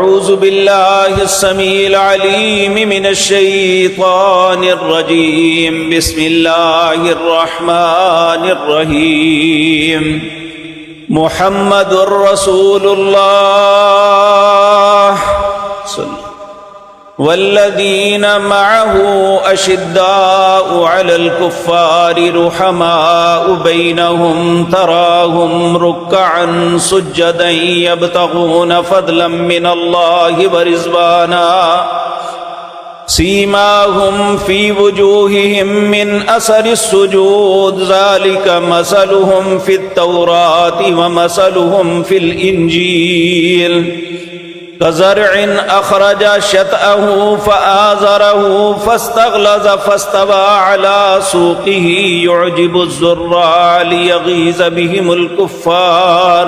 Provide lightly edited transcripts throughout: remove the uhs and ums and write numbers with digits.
أعوذ بالله السميع العليم من الشيطان الرجيم بسم الله الرحمن الرحيم محمد رسول الله والذين معه أشداء على الكفار رحماء بينهم تراهم ركعا سجدا يبتغون فضلا من الله ورضوانا سيماهم في وجوههم من أثر السجود ذلك مثلهم في التوراة ومثلهم في الإنجيل كزرع أخرج شطأه فآزره فاستغلظ فاستوى على سوقه يعجب الزراع ليغيظ بهم الكفار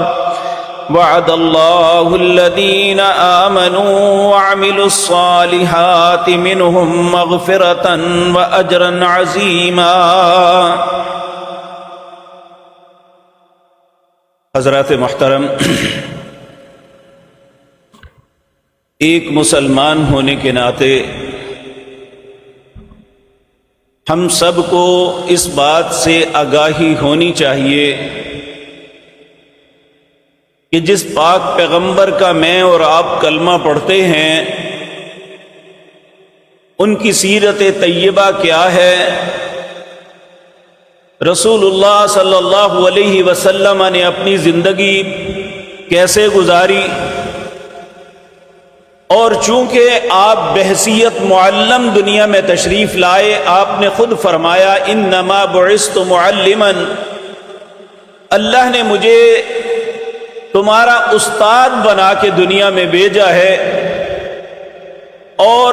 وعد الله الذين آمنوا وعملوا الصالحات منهم مغفرة وأجرا عظيما۔ حضرات محترم، ایک مسلمان ہونے کے ناطے ہم سب کو اس بات سے آگاہی ہونی چاہیے کہ جس پاک پیغمبر کا میں اور آپ کلمہ پڑھتے ہیں ان کی سیرت طیبہ کیا ہے، رسول اللہ صلی اللہ علیہ وسلم نے اپنی زندگی کیسے گزاری، اور چونکہ آپ بحیثیت معلم دنیا میں تشریف لائے، آپ نے خود فرمایا انما بعثت معلما، اللہ نے مجھے تمہارا استاد بنا کے دنیا میں بھیجا ہے۔ اور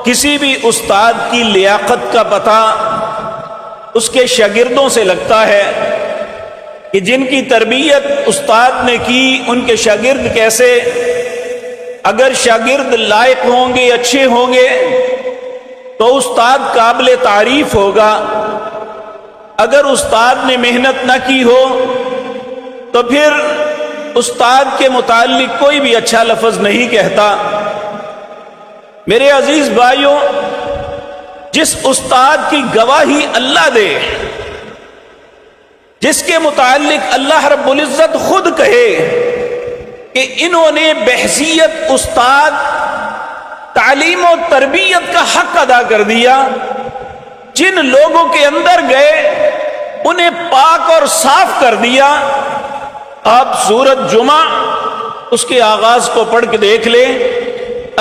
کسی بھی استاد کی لیاقت کا پتہ اس کے شاگردوں سے لگتا ہے کہ جن کی تربیت استاد نے کی ان کے شاگرد کیسے، اگر شاگرد لائق ہوں گے، اچھے ہوں گے تو استاد قابل تعریف ہوگا، اگر استاد نے محنت نہ کی ہو تو پھر استاد کے متعلق کوئی بھی اچھا لفظ نہیں کہتا۔ میرے عزیز بھائیوں، جس استاد کی گواہی اللہ دے، جس کے متعلق اللہ رب العزت خود کہے کہ انہوں نے بحیثیت استاد تعلیم و تربیت کا حق ادا کر دیا، جن لوگوں کے اندر گئے انہیں پاک اور صاف کر دیا۔ آپ سورۃ جمعہ اس کے آغاز کو پڑھ کے دیکھ لیں،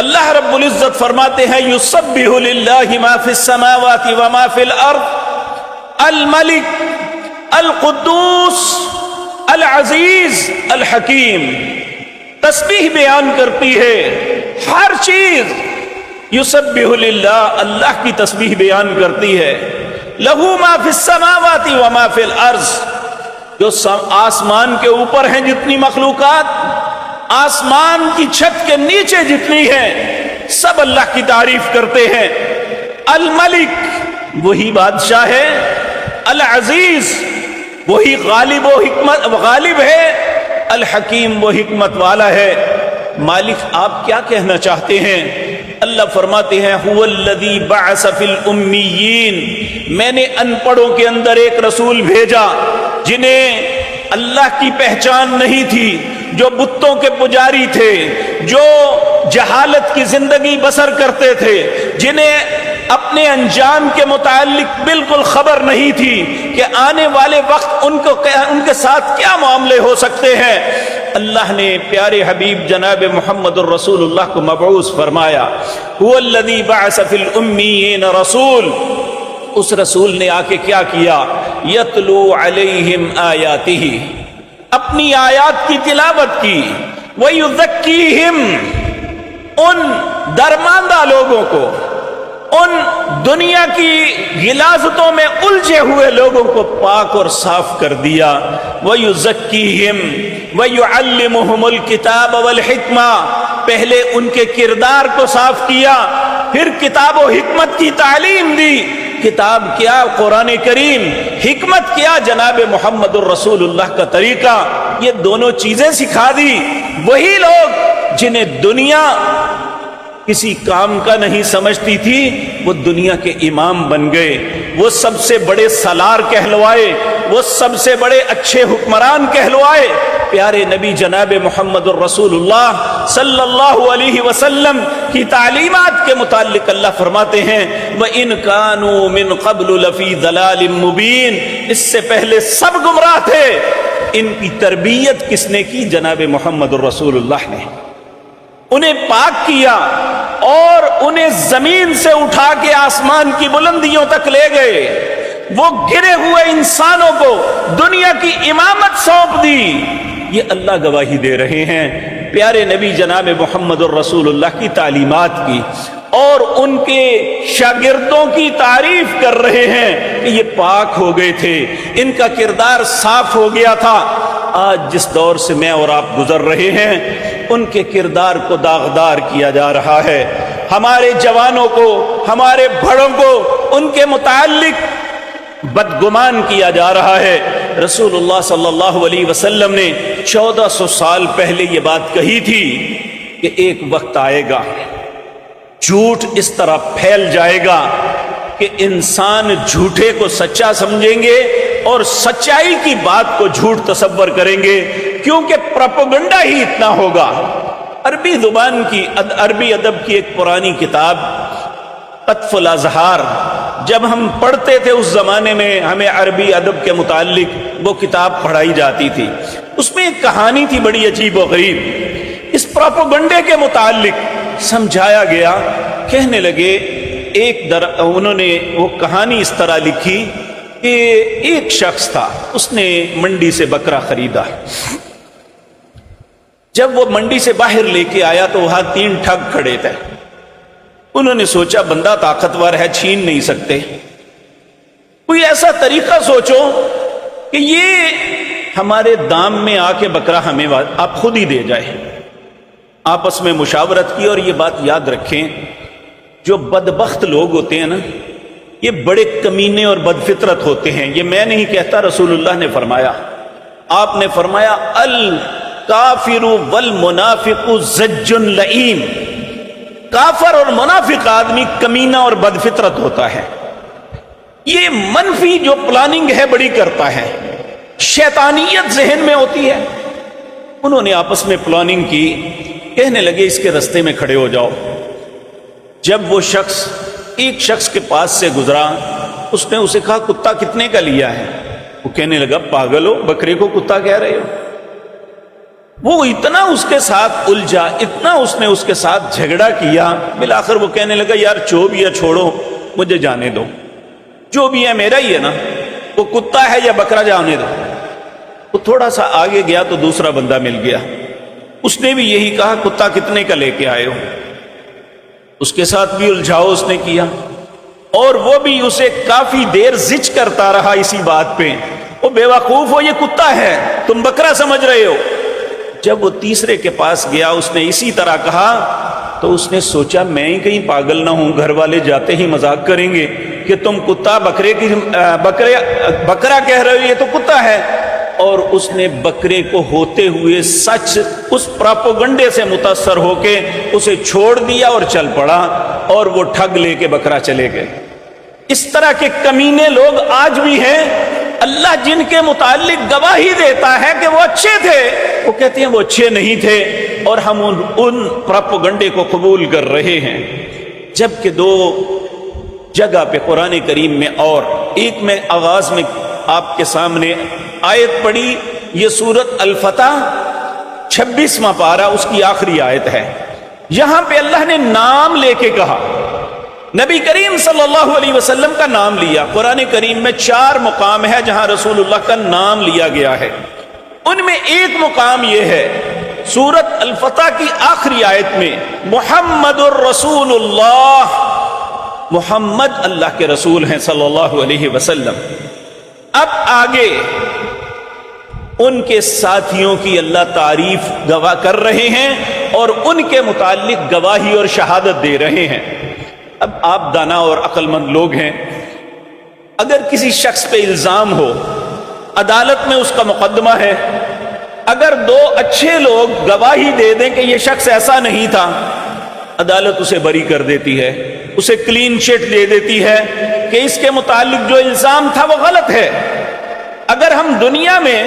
اللہ رب العزت فرماتے ہیں یسبح للہ ما فی السماوات وما فی الارض الملک القدوس العزیز الحکیم۔ تسبیح بیان کرتی ہے ہر چیز، یسبح للہ، اللہ کی تسبیح بیان کرتی ہے، لہو ما فی السماوات وما فی الارض، جو آسمان کے اوپر ہیں جتنی مخلوقات، آسمان کی چھت کے نیچے جتنی ہیں، سب اللہ کی تعریف کرتے ہیں۔ الملک، وہی بادشاہ ہے، العزیز، وہی غالب ہے، الحکیم، وہ حکمت والا ہے۔ مالک آپ کیا کہنا چاہتے ہیں؟ اللہ فرماتے ہیں هو الذی بعث فی الامیین، میں نے ان پڑھوں کے اندر ایک رسول بھیجا جنہیں اللہ کی پہچان نہیں تھی، جو بتوں کے پجاری تھے، جو جہالت کی زندگی بسر کرتے تھے، جنہیں اپنے انجام کے متعلق بالکل خبر نہیں تھی کہ آنے والے وقت ان کے ساتھ کیا معاملے ہو سکتے ہیں۔ اللہ نے پیارے حبیب جناب محمد الرسول اللہ کو مبعوث فرمایا، هو الذی بعث فی الامیین رسول۔ اس رسول نے آ کے کیا کیا؟ یتلو علیہم آیاتہ، اپنی آیات کی تلاوت کی، ویزکیہم، ان درماندہ لوگوں کو، ان دنیا کی غلاظتوں میں الجھے ہوئے لوگوں کو پاک اور صاف کر دیا۔ وَيُزَكِّيهِمْ وَيُعَلِّمُهُمُ الْكِتَابَ وَالْحِكْمَةَ، پہلے ان کے کردار کو صاف کیا، پھر کتاب و حکمت کی تعلیم دی۔ کتاب کیا؟ قرآن کریم۔ حکمت کیا؟ جناب محمد الرسول اللہ کا طریقہ۔ یہ دونوں چیزیں سکھا دی۔ وہی لوگ جنہیں دنیا کسی کام کا نہیں سمجھتی تھی وہ دنیا کے امام بن گئے، وہ سب سے بڑے سالار کہلوائے، وہ سب سے بڑے اچھے حکمران کہلوائے۔ پیارے نبی جناب محمد الرسول اللہ صلی اللہ علیہ وسلم کی تعلیمات کے متعلق اللہ فرماتے ہیں وَإِن كَانُوا مِن قَبْلُ لَفِي ضَلَالٍ مُبِينٍ، اس سے پہلے سب گمراہ تھے۔ ان کی تربیت کس نے کی؟ جناب محمد الرسول اللہ نے۔ انہیں پاک کیا اور انہیں زمین سے اٹھا کے آسمان کی بلندیوں تک لے گئے، وہ گرے ہوئے انسانوں کو دنیا کی امامت سونپ دی۔ یہ اللہ گواہی دے رہے ہیں پیارے نبی جناب محمد الرسول اللہ کی تعلیمات کی، اور ان کے شاگردوں کی تعریف کر رہے ہیں کہ یہ پاک ہو گئے تھے، ان کا کردار صاف ہو گیا تھا۔ آج جس دور سے میں اور آپ گزر رہے ہیں ان کے کردار کو داغدار کیا جا رہا ہے، ہمارے جوانوں کو، ہمارے بڑوں کو ان کے متعلق بدگمان کیا جا رہا ہے۔ رسول اللہ صلی اللہ علیہ وسلم نے 1400 سال پہلے یہ بات کہی تھی کہ ایک وقت آئے گا، جھوٹ اس طرح پھیل جائے گا کہ انسان جھوٹے کو سچا سمجھیں گے اور سچائی کی بات کو جھوٹ تصور کریں گے، کیونکہ پروپیگنڈا ہی اتنا ہوگا۔ عربی زبان کی، عربی ادب کی ایک پرانی کتاب قطف الازہار، جب ہم پڑھتے تھے اس زمانے میں ہمیں عربی ادب کے متعلق وہ کتاب پڑھائی جاتی تھی، اس میں ایک کہانی تھی بڑی عجیب و غریب۔ اس پروپیگنڈے کے متعلق سمجھایا گیا، کہنے لگے انہوں نے وہ کہانی اس طرح لکھی کہ ایک شخص تھا، اس نے منڈی سے بکرا خریدا۔ جب وہ منڈی سے باہر لے کے آیا تو وہاں 3 ٹھگ کھڑے تھے۔ انہوں نے سوچا بندہ طاقتور ہے، چھین نہیں سکتے، کوئی ایسا طریقہ سوچو کہ یہ ہمارے دام میں آ کے بکرا ہمیں آپ خود ہی دے جائے۔ آپس میں مشاورت کی، اور یہ بات یاد رکھیں جو بدبخت لوگ ہوتے ہیں نا، یہ بڑے کمینے اور بدفطرت ہوتے ہیں۔ یہ میں نہیں کہتا، رسول اللہ نے فرمایا، آپ نے فرمایا الکافر والمنافق زج لئیم، کافر اور منافق آدمی کمینہ اور بدفطرت ہوتا ہے، یہ منفی جو پلاننگ ہے بڑی کرتا ہے، شیطانیت ذہن میں ہوتی ہے۔ انہوں نے آپس میں پلاننگ کی، کہنے لگے اس کے رستے میں کھڑے ہو جاؤ۔ جب وہ شخص ایک شخص کے پاس سے گزرا، اس نے اسے کہا کتا کتنے کا لیا ہے؟ وہ کہنے لگا پاگل ہو، بکرے کو کتا کہہ رہے ہو؟ وہ اتنا اس کے ساتھ الجھا، اتنا اس نے اس کے ساتھ جھگڑا کیا، بالآخر وہ کہنے لگا یار جو بھی ہے چھوڑو، مجھے جانے دو، جو بھی ہے میرا ہی ہے نا، وہ کتا ہے یا بکرا، جانے دو۔ وہ تھوڑا سا آگے گیا تو دوسرا بندہ مل گیا، اس نے بھی یہی کہا کتا کتنے کا لے کے آئے ہو؟ اس کے ساتھ بھی الجھاؤ اس نے کیا، اور وہ بھی اسے کافی دیر زج کرتا رہا اسی بات پہ، وہ بے وقوف ہو، یہ کتا ہے، تم بکرا سمجھ رہے ہو۔ جب وہ تیسرے کے پاس گیا، اس نے اسی طرح کہا، تو اس نے سوچا میں ہی کہیں پاگل نہ ہوں، گھر والے جاتے ہی مذاق کریں گے کہ تم کتا بکرا کہہ رہے ہو، یہ تو کتا ہے۔ اور اس نے بکرے کو ہوتے ہوئے سچ اس پروپیگنڈے سے متاثر ہو کے اسے چھوڑ دیا اور چل پڑا، اور وہ ٹھگ لے کے بکرا چلے گئے۔ اس طرح کے کمینے لوگ آج بھی ہیں، اللہ جن کے متعلق گواہی دیتا ہے کہ وہ اچھے تھے، وہ کہتے ہیں وہ اچھے نہیں تھے، اور ہم ان پروپیگنڈے کو قبول کر رہے ہیں۔ جبکہ 2 جگہ پہ قرآن کریم میں، اور ایک میں آغاز میں آپ کے سامنے آیت پڑھی، یہ سورت الفتح 26واں پارہ، اس کی آخری آیت ہے۔ یہاں پہ اللہ نے نام لے کے کہا، نبی کریم صلی اللہ علیہ وسلم کا نام لیا۔ قرآن کریم میں 4 مقام ہے جہاں رسول اللہ کا نام لیا گیا ہے، ان میں ایک مقام یہ ہے سورت الفتح کی آخری آیت میں، محمد الرسول اللہ، محمد اللہ کے رسول ہیں صلی اللہ علیہ وسلم۔ اب آگے ان کے ساتھیوں کی اللہ تعریف گواہ کر رہے ہیں اور ان کے متعلق گواہی اور شہادت دے رہے ہیں۔ اب آپ دانا اور عقل مند لوگ ہیں، اگر کسی شخص پہ الزام ہو، عدالت میں اس کا مقدمہ ہے، اگر دو اچھے لوگ گواہی دے دیں کہ یہ شخص ایسا نہیں تھا، عدالت اسے بری کر دیتی ہے، اسے کلین چٹ دے دیتی ہے کہ اس کے متعلق جو الزام تھا وہ غلط ہے۔ اگر ہم دنیا میں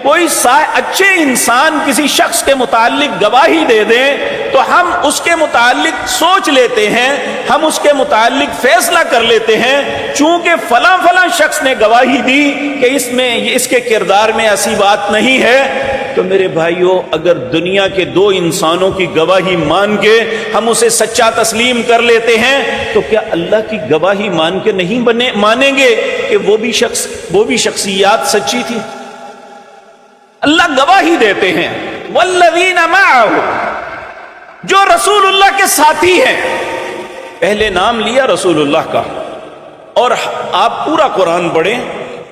کوئی اچھے انسان کسی شخص کے متعلق گواہی دے دیں تو ہم اس کے متعلق سوچ لیتے ہیں، ہم اس کے متعلق فیصلہ کر لیتے ہیں، چونکہ فلاں فلاں شخص نے گواہی دی کہ اس کے کردار میں ایسی بات نہیں ہے۔ تو میرے بھائیوں، اگر دنیا کے دو انسانوں کی گواہی مان کے ہم اسے سچا تسلیم کر لیتے ہیں تو کیا اللہ کی گواہی مان کے نہیں مانیں گے کہ وہ بھی شخصیات سچی تھی؟ اللہ گواہی دیتے ہیں والذین معہ، جو رسول اللہ کے ساتھی ہیں۔ پہلے نام لیا رسول اللہ کا، اور آپ پورا قرآن پڑھیں،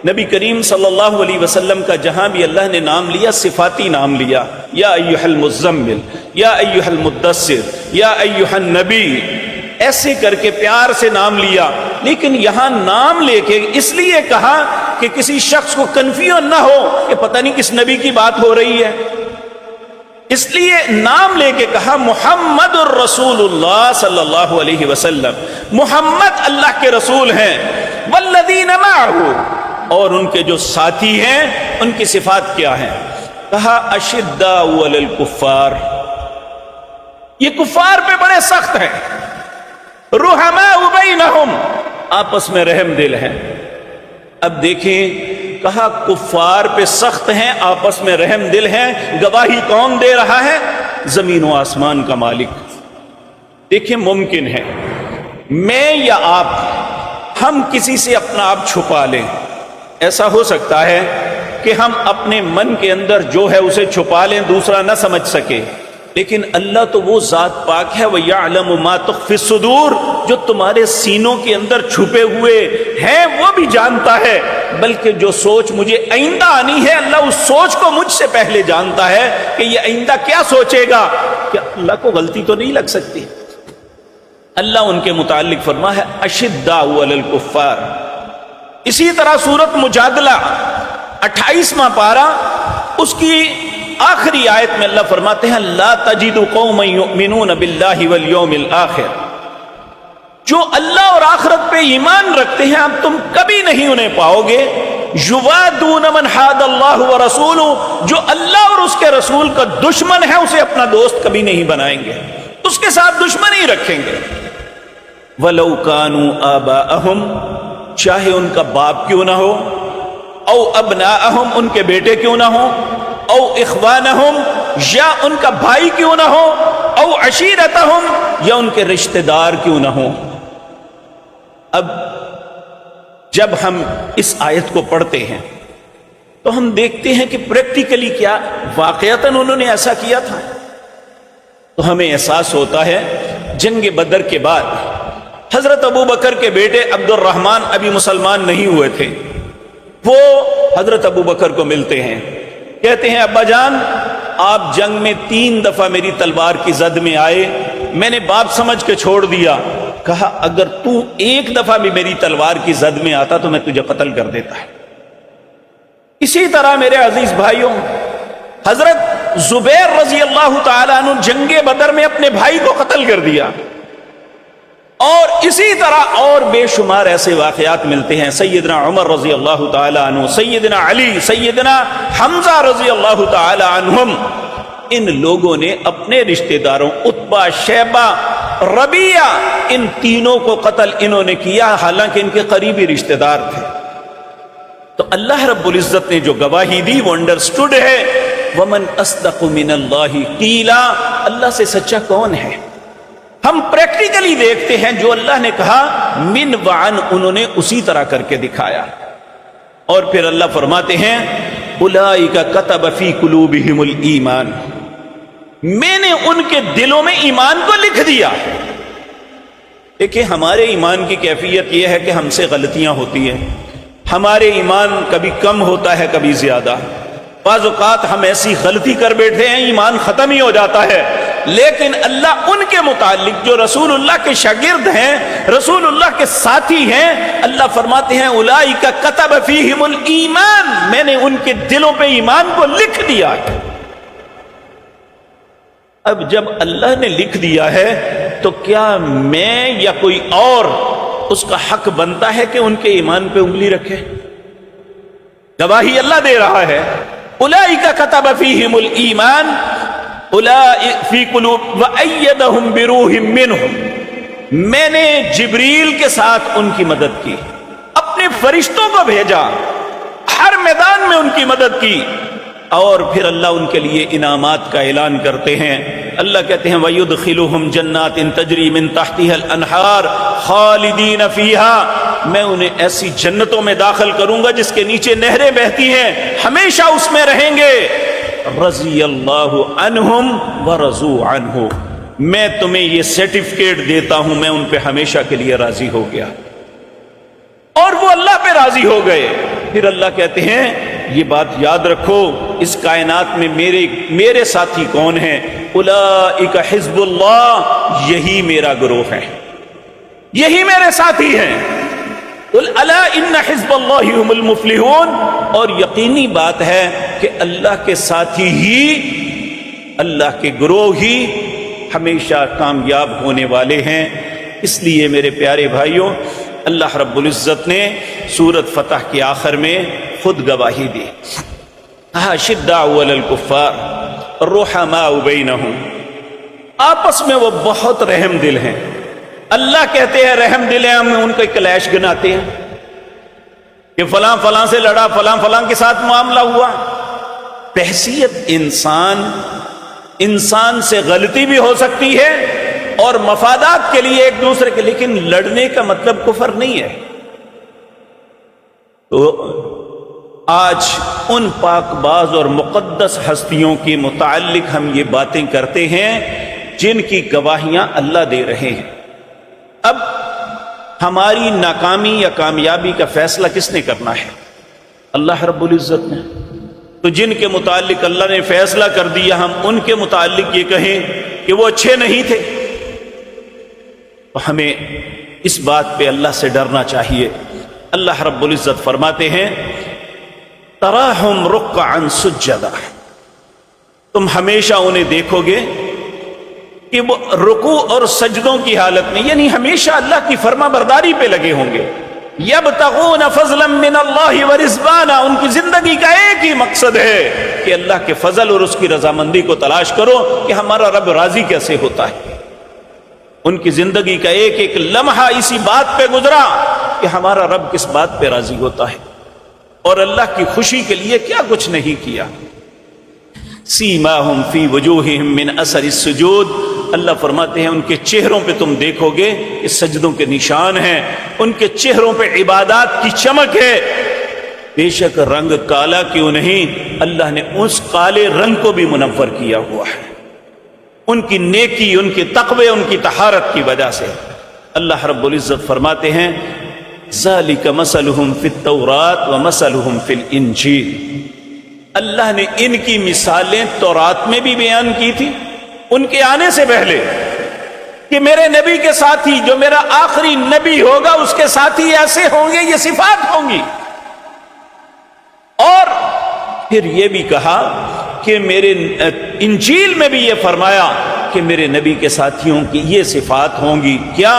نبی کریم صلی اللہ علیہ وسلم کا جہاں بھی اللہ نے نام لیا صفاتی نام لیا، یا ایھا المزمل، یا ایھا المدثر، یا ایھا النبی، ایسے کر کے پیار سے نام لیا۔ لیکن یہاں نام لے کے اس لیے کہا کہ کسی شخص کو کنفیوژن نہ ہو کہ پتہ نہیں کس نبی کی بات ہو رہی ہے، اس لیے نام لے کے کہا محمد الرسول اللہ صلی اللہ علیہ وسلم، محمد اللہ کے رسول ہیں۔ والذین معہ، اور ان کے جو ساتھی ہیں ان کی صفات کیا ہیں؟ کہا اشداء علی الکفار، یہ کفار پہ بڑے سخت ہیں، رحماء بینہم، آپس میں رحم دل ہیں۔ اب دیکھیں، کہا کفار پہ سخت ہیں، آپس میں رحم دل ہیں، گواہی کون دے رہا ہے؟ زمین و آسمان کا مالک۔ دیکھیں، ممکن ہے میں یا آپ ہم کسی سے اپنا آپ چھپا لیں، ایسا ہو سکتا ہے کہ ہم اپنے من کے اندر جو ہے اسے چھپا لیں، دوسرا نہ سمجھ سکے، لیکن اللہ تو وہ ذات پاک ہے، وَيَعْلَمُ مَا تُخْفِي الصُّدُورُ، جو تمہارے سینوں کے اندر چھپے ہوئے ہیں وہ بھی جانتا ہے، بلکہ جو سوچ مجھے آئندہ آنی ہے اللہ اس سوچ کو مجھ سے پہلے جانتا ہے کہ یہ آئندہ کیا سوچے گا۔ کہ اللہ کو غلطی تو نہیں لگ سکتی۔ اللہ ان کے متعلق فرما ہے اشداء علی الکفار۔ اسی طرح سورۃ مجادلہ 28واں پارہ، اس کی آخری آیت میں اللہ فرماتے ہیں لا تجد قوما یؤمنون باللہ والیوم الآخر، جو اللہ اور آخرت پہ ایمان رکھتے ہیں اب تم کبھی نہیں انہیں پاؤ گے، یوادون من حاد اللہ ورسولہ، جو اللہ اور اس کے رسول کا دشمن ہے اسے اپنا دوست کبھی نہیں بنائیں گے، اس کے ساتھ دشمنی رکھیں گے۔ ولو کانوا آباءہم، چاہے ان کا باپ کیوں نہ ہو، او ابناءہم، ان کے بیٹے کیوں نہ ہو، او اخوانہم، یا ان کا بھائی کیوں نہ ہو، او عشیرتہم، یا ان کے رشتہ دار کیوں نہ ہو۔ اب جب ہم اس آیت کو پڑھتے ہیں تو ہم دیکھتے ہیں کہ پریکٹیکلی کیا واقعتاً انہوں نے ایسا کیا تھا، تو ہمیں احساس ہوتا ہے جنگ بدر کے بعد حضرت ابو بکر کے بیٹے عبد الرحمن ابھی مسلمان نہیں ہوئے تھے، وہ حضرت ابو بکر کو ملتے ہیں، کہتے ہیں ابا جان آپ جنگ میں 3 دفعہ میری تلوار کی زد میں آئے، میں نے باپ سمجھ کے چھوڑ دیا۔ کہا اگر تو 1 دفعہ بھی میری تلوار کی زد میں آتا تو میں تجھے قتل کر دیتا ہے۔ اسی طرح میرے عزیز بھائیوں، حضرت زبیر رضی اللہ تعالیٰ عنہ جنگ بدر میں اپنے بھائی کو قتل کر دیا، اور اسی طرح اور بے شمار ایسے واقعات ملتے ہیں۔ سیدنا عمر رضی اللہ تعالی عنہ، سیدنا علی، سیدنا حمزہ رضی اللہ تعالی عنہم، ان لوگوں نے اپنے رشتہ داروں عتبہ، شیبہ، ربیعہ، ان تینوں کو قتل انہوں نے کیا، حالانکہ ان کے قریبی رشتہ دار تھے۔ تو اللہ رب العزت نے جو گواہی دی وہ انڈرسٹوڈ ہے۔ ومن اصدق من اللہ قیلا، اللہ سے سچا کون ہے؟ ہم پریکٹیکلی دیکھتے ہیں جو اللہ نے کہا من وعن، انہوں نے اسی طرح کر کے دکھایا۔ اور پھر اللہ فرماتے ہیں اولئک کتب فی قلوبہم الایمان، میں نے ان کے دلوں میں ایمان کو لکھ دیا۔ دیکھیں ہمارے ایمان کی کیفیت یہ ہے کہ ہم سے غلطیاں ہوتی ہیں، ہمارے ایمان کبھی کم ہوتا ہے کبھی زیادہ، بعض اوقات ہم ایسی غلطی کر بیٹھتے ہیں ایمان ختم ہی ہو جاتا ہے۔ لیکن اللہ ان کے متعلق جو رسول اللہ کے شاگرد ہیں، رسول اللہ کے ساتھی ہیں، اللہ فرماتے ہیں اولئک کتب فیہم الایمان، میں نے ان کے دلوں پہ ایمان کو لکھ دیا ہے۔ اب جب اللہ نے لکھ دیا ہے تو کیا میں یا کوئی اور اس کا حق بنتا ہے کہ ان کے ایمان پہ انگلی رکھے؟ گواہی اللہ دے رہا ہے، اولئک کتب فیہم الایمان فی قلوب وأیدہم بروح منہ، میں نے جبریل کے ساتھ ان کی مدد کی، اپنے فرشتوں کو بھیجا، ہر میدان میں ان کی مدد کی، اور پھر اللہ ان کے لیے انعامات کا اعلان کرتے ہیں۔ اللہ کہتے ہیں وَيُدْخِلُهُمْ جَنَّاتٍ تَجْرِي مِن تَحْتِهَا الْأَنْهَارُ خَالِدِينَ فِيهَا، میں انہیں ایسی جنتوں میں داخل کروں گا جس کے نیچے نہریں بہتی ہیں، ہمیشہ اس میں رہیں گے۔ رضی اللہ عنہم ورضوا عنہ، میں تمہیں یہ سرٹیفکیٹ دیتا ہوں میں ان پہ ہمیشہ کے لیے راضی ہو گیا، اور وہ اللہ پہ راضی ہو گئے۔ پھر اللہ کہتے ہیں یہ بات یاد رکھو، اس کائنات میں میرے ساتھی کون ہیں؟ اولئک حزب اللہ، یہی میرا گروہ ہے، یہی میرے ساتھی ہیں۔ قل الا ان حزب اللہ هم المفلحون، اور یقینی بات ہے کہ اللہ کے ساتھی ہی، اللہ کے گروہ ہی ہمیشہ کامیاب ہونے والے ہیں۔ اس لیے میرے پیارے بھائیوں، اللہ رب العزت نے سورۃ فتح کے آخر میں خود گواہی دی، شداء علی الکفار رحماء بینہم، آپس میں وہ بہت رحم دل ہیں۔ اللہ کہتے ہیں رحم دل ہیں، ہم ان کو کلیش گناتے ہیں کہ فلاں فلاں سے لڑا، فلاں فلاں کے ساتھ معاملہ ہوا۔ بحیثیت انسان سے غلطی بھی ہو سکتی ہے اور مفادات کے لیے ایک دوسرے کے، لیکن لڑنے کا مطلب کفر نہیں ہے۔ تو آج ان پاک باز اور مقدس ہستیوں کے متعلق ہم یہ باتیں کرتے ہیں جن کی گواہیاں اللہ دے رہے ہیں۔ اب ہماری ناکامی یا کامیابی کا فیصلہ کس نے کرنا ہے؟ اللہ رب العزت نے۔ تو جن کے متعلق اللہ نے فیصلہ کر دیا، ہم ان کے متعلق یہ کہیں کہ وہ اچھے نہیں تھے، تو ہمیں اس بات پہ اللہ سے ڈرنا چاہیے۔ اللہ رب العزت فرماتے ہیں تراہم رکعا سجدا، تم ہمیشہ انہیں دیکھو گے کہ وہ رکوع اور سجدوں کی حالت میں، یعنی ہمیشہ اللہ کی فرما برداری پہ لگے ہوں گے۔ یبتغون فضلا من اللہ ورضوانا، ان کی زندگی کا ایک ہی مقصد ہے کہ اللہ کے فضل اور اس کی رضامندی کو تلاش کرو کہ ہمارا رب راضی کیسے ہوتا ہے۔ ان کی زندگی کا ایک ایک لمحہ اسی بات پہ گزرا کہ ہمارا رب کس بات پہ راضی ہوتا ہے اور اللہ کی خوشی کے لیے کیا کچھ نہیں کیا۔ سیماہم فی وجوہہم من اثر السجود، اللہ فرماتے ہیں ان کے چہروں پہ تم دیکھو گے کہ سجدوں کے نشان ہیں، ان کے چہروں پہ عبادات کی چمک ہے۔ بے شک رنگ کالا کیوں نہیں، اللہ نے اس کالے رنگ کو بھی منور کیا ہوا ہے، ان کی نیکی، ان کے تقوی، ان کی طہارت کی وجہ سے۔ اللہ رب العزت فرماتے ہیں ذالک مثلہم فی التوراۃ ومثلہم فی الانجیل، اللہ نے ان کی مثالیں تورات میں بھی بیان کی تھی ان کے آنے سے پہلے، کہ میرے نبی کے ساتھی، جو میرا آخری نبی ہوگا اس کے ساتھی ایسے ہوں گے، یہ صفات ہوں گی۔ اور پھر یہ بھی کہا کہ میرے انجیل میں بھی یہ فرمایا کہ میرے نبی کے ساتھیوں کی یہ صفات ہوں گی، کیا؟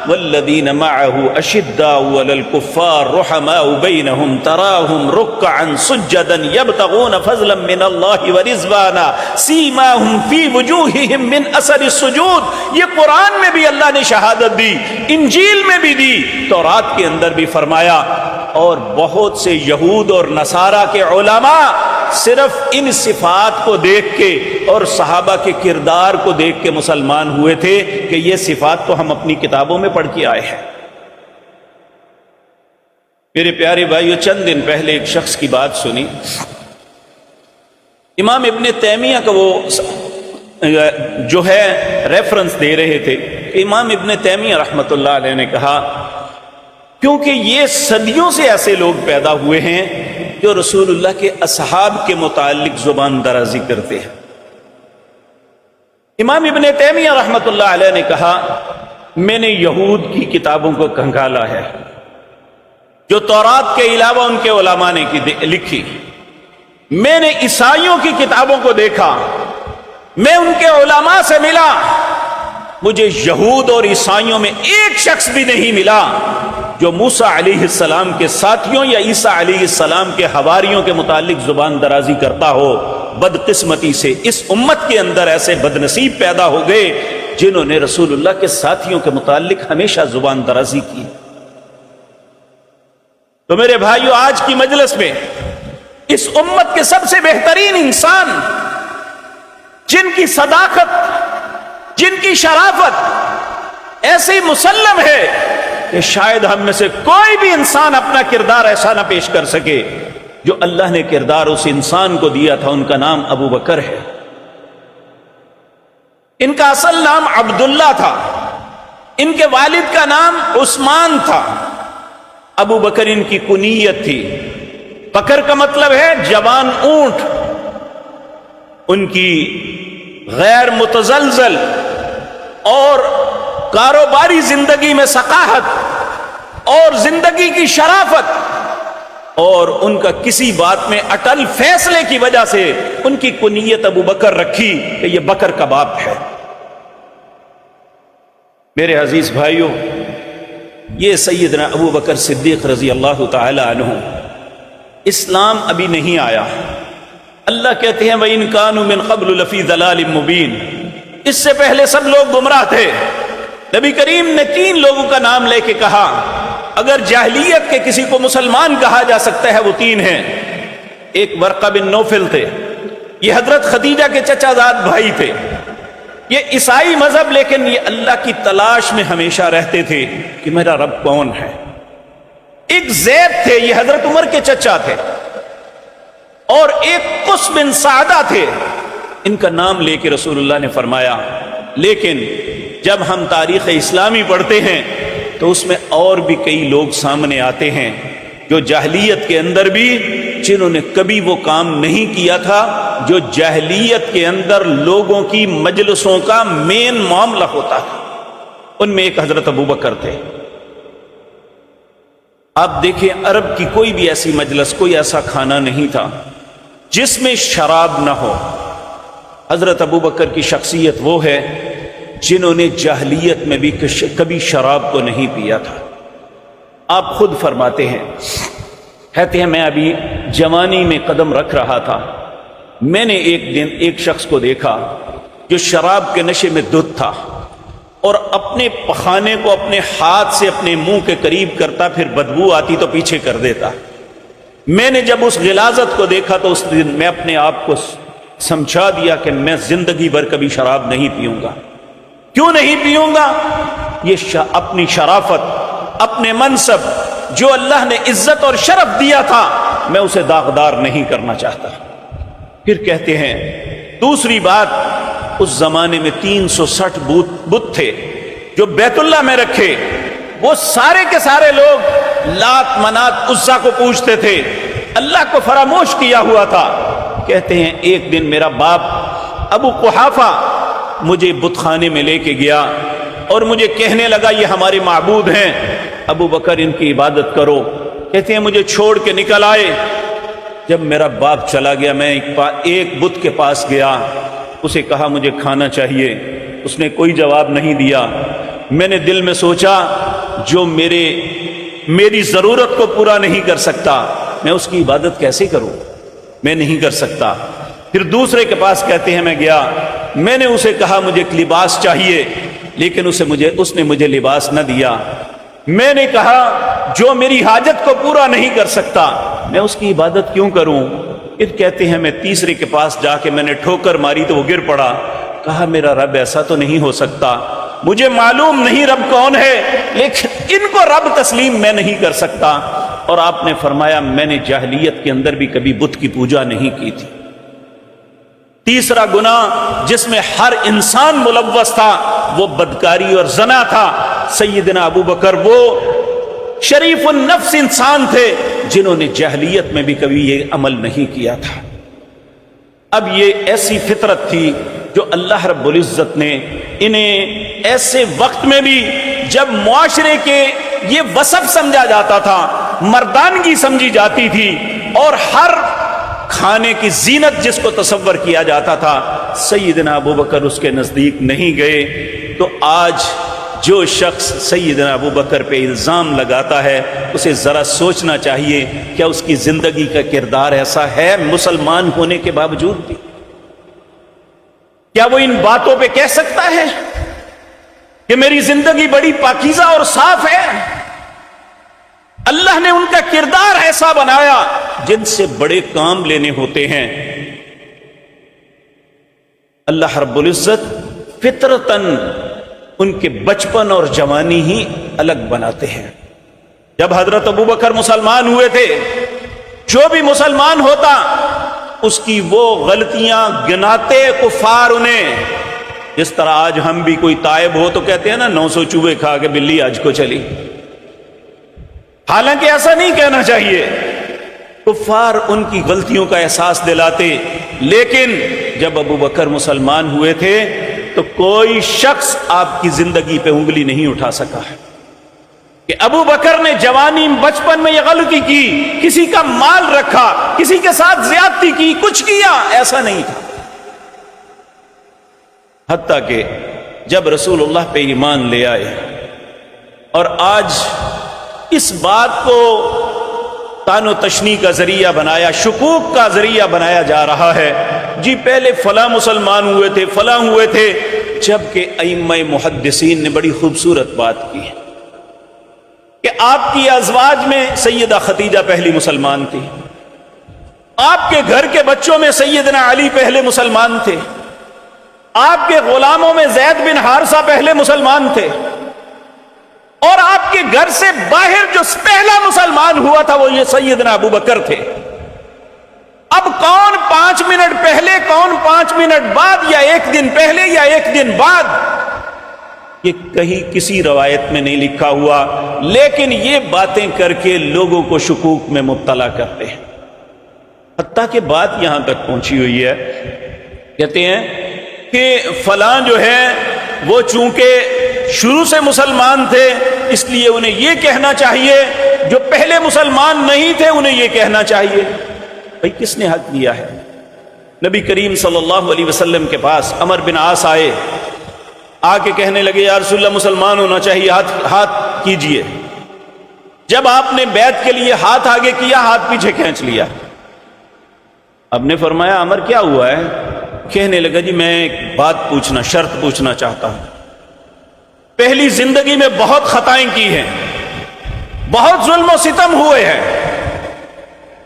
والذین معه اشداء علی الکفار رحماء بینہم تراہم رکعا سجدا یبتغون فضلا من اللہ ورضوانا سیماہم فی وجوہہم من اثر السجود۔ یہ قرآن میں بھی اللہ نے شہادت دی، انجیل میں بھی دی، تورات کے اندر بھی فرمایا، اور بہت سے یہود اور نصارہ کے علماء صرف ان صفات کو دیکھ کے اور صحابہ کے کردار کو دیکھ کے مسلمان ہوئے تھے کہ یہ صفات تو ہم اپنی کتابوں میں پڑھ کے آئے ہیں۔ میرے پیارے بھائیو، چند دن پہلے ایک شخص کی بات سنی، امام ابن تیمیہ کا وہ جو ہے ریفرنس دے رہے تھے کہ امام ابن تیمیہ رحمۃ اللہ علیہ نے کہا کیونکہ یہ صدیوں سے ایسے لوگ پیدا ہوئے ہیں جو رسول اللہ کے اصحاب کے متعلق زبان درازی کرتے ہیں۔ امام ابن تیمیہ رحمۃ اللہ علیہ نے کہا میں نے یہود کی کتابوں کو کھنگالا ہے جو تورات کے علاوہ ان کے علماء نے لکھی، میں نے عیسائیوں کی کتابوں کو دیکھا، میں ان کے علماء سے ملا، مجھے یہود اور عیسائیوں میں ایک شخص بھی نہیں ملا جو موسیٰ علیہ السلام کے ساتھیوں یا عیسیٰ علیہ السلام کے حواریوں کے متعلق زبان درازی کرتا ہو۔ بدقسمتی سے اس امت کے اندر ایسے بدنصیب پیدا ہو گئے جنہوں نے رسول اللہ کے ساتھیوں کے متعلق ہمیشہ زبان درازی کی۔ تو میرے بھائیو، آج کی مجلس میں اس امت کے سب سے بہترین انسان، جن کی صداقت، جن کی شرافت ایسی مسلم ہے کہ شاید ہم میں سے کوئی بھی انسان اپنا کردار ایسا نہ پیش کر سکے جو اللہ نے کردار اس انسان کو دیا تھا، ان کا نام ابو بکر ہے۔ ان کا اصل نام عبداللہ تھا، ان کے والد کا نام عثمان تھا، ابو بکر ان کی کنیت تھی۔ بکر کا مطلب ہے جوان اونٹ۔ ان کی غیر متزلزل اور کاروباری زندگی میں ثقافت اور زندگی کی شرافت اور ان کا کسی بات میں اٹل فیصلے کی وجہ سے ان کی کنیت ابو بکر رکھی کہ یہ بکر کا باپ ہے۔ میرے عزیز بھائیوں، یہ سیدنا ابو بکر صدیق رضی اللہ تعالی عنہ، اسلام ابھی نہیں آیا۔ اللہ کہتے ہیں وَإِن كَانُوا مِن قَبْلُ لَفِي ضَلَالٍ مُبِينٍ، اس سے پہلے سب لوگ گمراہ تھے۔ نبی کریم نے 3 لوگوں کا نام لے کے کہا، اگر جاہلیت کے کسی کو مسلمان کہا جا سکتا ہے وہ 3 ہیں۔ ایک ورقہ بن نوفل تھے، یہ حضرت خدیجہ کے چچا زاد بھائی تھے، یہ عیسائی مذہب، لیکن یہ اللہ کی تلاش میں ہمیشہ رہتے تھے کہ میرا رب کون ہے۔ ایک زید تھے، یہ حضرت عمر کے چچا تھے، اور ایک قس بن سعدہ تھے۔ ان کا نام لے کے رسول اللہ نے فرمایا، لیکن جب ہم تاریخ اسلامی پڑھتے ہیں تو اس میں اور بھی کئی لوگ سامنے آتے ہیں جو جاہلیت کے اندر بھی، جنہوں نے کبھی وہ کام نہیں کیا تھا جو جاہلیت کے اندر لوگوں کی مجلسوں کا مین معاملہ ہوتا تھا۔ ان میں ایک حضرت ابو بکر تھے۔ آپ دیکھیں، عرب کی کوئی بھی ایسی مجلس، کوئی ایسا کھانا نہیں تھا جس میں شراب نہ ہو۔ حضرت ابو بکر کی شخصیت وہ ہے جنہوں نے جاہلیت میں بھی کبھی شراب کو نہیں پیا تھا۔ آپ خود فرماتے ہیں، کہتے ہیں میں ابھی جوانی میں قدم رکھ رہا تھا، میں نے ایک دن ایک شخص کو دیکھا جو شراب کے نشے میں دھت تھا اور اپنے پخانے کو اپنے ہاتھ سے اپنے منہ کے قریب کرتا، پھر بدبو آتی تو پیچھے کر دیتا۔ میں نے جب اس غلاظت کو دیکھا تو اس دن میں اپنے آپ کو سمجھا دیا کہ میں زندگی بھر کبھی شراب نہیں پیوں گا۔ کیوں نہیں پیوں گا؟ یہ اپنی شرافت، اپنے منصب، جو اللہ نے عزت اور شرف دیا تھا، میں اسے داغدار نہیں کرنا چاہتا۔ پھر کہتے ہیں دوسری بات، اس زمانے میں 360 بت تھے جو بیت اللہ میں رکھے، وہ سارے کے سارے لوگ لات منات عزا کو پوجتے تھے، اللہ کو فراموش کیا ہوا تھا۔ کہتے ہیں ایک دن میرا باپ ابو قحافہ مجھے بت خانے میں لے کے گیا اور مجھے کہنے لگا یہ ہمارے معبود ہیں، ابو بکر ان کی عبادت کرو۔ کہتے ہیں مجھے چھوڑ کے نکل آئے۔ جب میرا باپ چلا گیا، میں ایک بت کے پاس گیا، اسے کہا مجھے کھانا چاہیے، اس نے کوئی جواب نہیں دیا۔ میں نے دل میں سوچا جو میری ضرورت کو پورا نہیں کر سکتا، میں اس کی عبادت کیسے کروں؟ میں نہیں کر سکتا۔ پھر دوسرے کے پاس کہتے ہیں میں گیا، میں نے اسے کہا مجھے ایک لباس چاہیے، لیکن اس نے مجھے لباس نہ دیا۔ میں نے کہا جو میری حاجت کو پورا نہیں کر سکتا، میں اس کی عبادت کیوں کروں؟ پھر کہتے ہیں میں تیسرے کے پاس جا کے میں نے ٹھوکر ماری تو وہ گر پڑا۔ کہا میرا رب ایسا تو نہیں ہو سکتا، مجھے معلوم نہیں رب کون ہے، لیکن ان کو رب تسلیم میں نہیں کر سکتا۔ اور آپ نے فرمایا میں نے جاہلیت کے اندر بھی کبھی بت کی پوجا نہیں کی تھی۔ تیسرا گناہ جس میں ہر انسان ملوث تھا وہ بدکاری اور زنا تھا۔ سیدنا ابو بکر وہ شریف النفس انسان تھے جنہوں نے جاہلیت میں بھی کبھی یہ عمل نہیں کیا تھا۔ اب یہ ایسی فطرت تھی جو اللہ رب العزت نے انہیں ایسے وقت میں بھی جب معاشرے کے یہ وصف سمجھا جاتا تھا، مردانگی سمجھی جاتی تھی، اور ہر کھانے کی زینت جس کو تصور کیا جاتا تھا سیدنا ابو بکر اس کے نزدیک نہیں گئے، تو آج جو شخص سیدنا ابو بکر پہ الزام لگاتا ہے اسے ذرا سوچنا چاہیے کیا اس کی زندگی کا کردار ایسا ہے مسلمان ہونے کے باوجود بھی؟ کیا وہ ان باتوں پہ کہہ سکتا ہے کہ میری زندگی بڑی پاکیزہ اور صاف ہے؟ اللہ نے ان کا کردار ایسا بنایا جن سے بڑے کام لینے ہوتے ہیں۔ اللہ رب العزت فطرتاً ان کے بچپن اور جوانی ہی الگ بناتے ہیں۔ جب حضرت ابو بکر مسلمان ہوئے تھے، جو بھی مسلمان ہوتا اس کی وہ غلطیاں گناتے کفار انہیں، جس طرح آج ہم بھی کوئی تائب ہو تو کہتے ہیں نا 900 چوہے کھا کے بلی آج کو چلی، حالانکہ ایسا نہیں کہنا چاہیے۔ کفار ان کی غلطیوں کا احساس دلاتے، لیکن جب ابو بکر مسلمان ہوئے تھے تو کوئی شخص آپ کی زندگی پہ انگلی نہیں اٹھا سکا کہ ابو بکر نے جوانی بچپن میں یہ غلطی کی، کسی کا مال رکھا، کسی کے ساتھ زیادتی کی، کچھ کیا، ایسا نہیں تھا۔ حتیٰ کہ جب رسول اللہ پہ ایمان لے آئے اور آج اس بات کو تان و تشنی کا ذریعہ بنایا، شکوک کا ذریعہ بنایا جا رہا ہے، جی پہلے فلاں مسلمان ہوئے تھے، فلاں ہوئے تھے، جبکہ ائمہ محدثین نے بڑی خوبصورت بات کی کہ آپ کی ازواج میں سیدہ خدیجہ پہلی مسلمان تھی، آپ کے گھر کے بچوں میں سیدنا علی پہلے مسلمان تھے، آپ کے غلاموں میں زید بن حارثہ پہلے مسلمان تھے، اور آپ کے گھر سے باہر جو پہلا مسلمان ہوا تھا وہ یہ سیدنا ابو بکر تھے۔ اب کون 5 منٹ پہلے، کون 5 منٹ بعد، یا 1 دن پہلے یا 1 دن بعد، یہ کہیں کسی روایت میں نہیں لکھا ہوا، لیکن یہ باتیں کر کے لوگوں کو شکوک میں مبتلا کرتے ہیں۔ حتیٰ کہ بات یہاں تک پہنچی ہوئی ہے، کہتے ہیں کہ فلاں جو ہے وہ چونکہ شروع سے مسلمان تھے اس لیے انہیں یہ کہنا چاہیے، جو پہلے مسلمان نہیں تھے انہیں یہ کہنا چاہیے۔ بھئی کس نے حق دیا ہے؟ نبی کریم صلی اللہ علیہ وسلم کے پاس عمر بن عاص آئے، آ کے کہنے لگے یا رسول اللہ مسلمان ہونا چاہیے، ہاتھ کیجئے۔ جب آپ نے بیعت کے لیے ہاتھ آگے کیا، ہاتھ پیچھے کھینچ لیا۔ اب نے فرمایا عمر کیا ہوا ہے؟ کہنے لگا جی میں ایک بات پوچھنا، شرط پوچھنا چاہتا ہوں، پہلی زندگی میں بہت خطائیں کی ہیں، بہت ظلم و ستم ہوئے ہیں،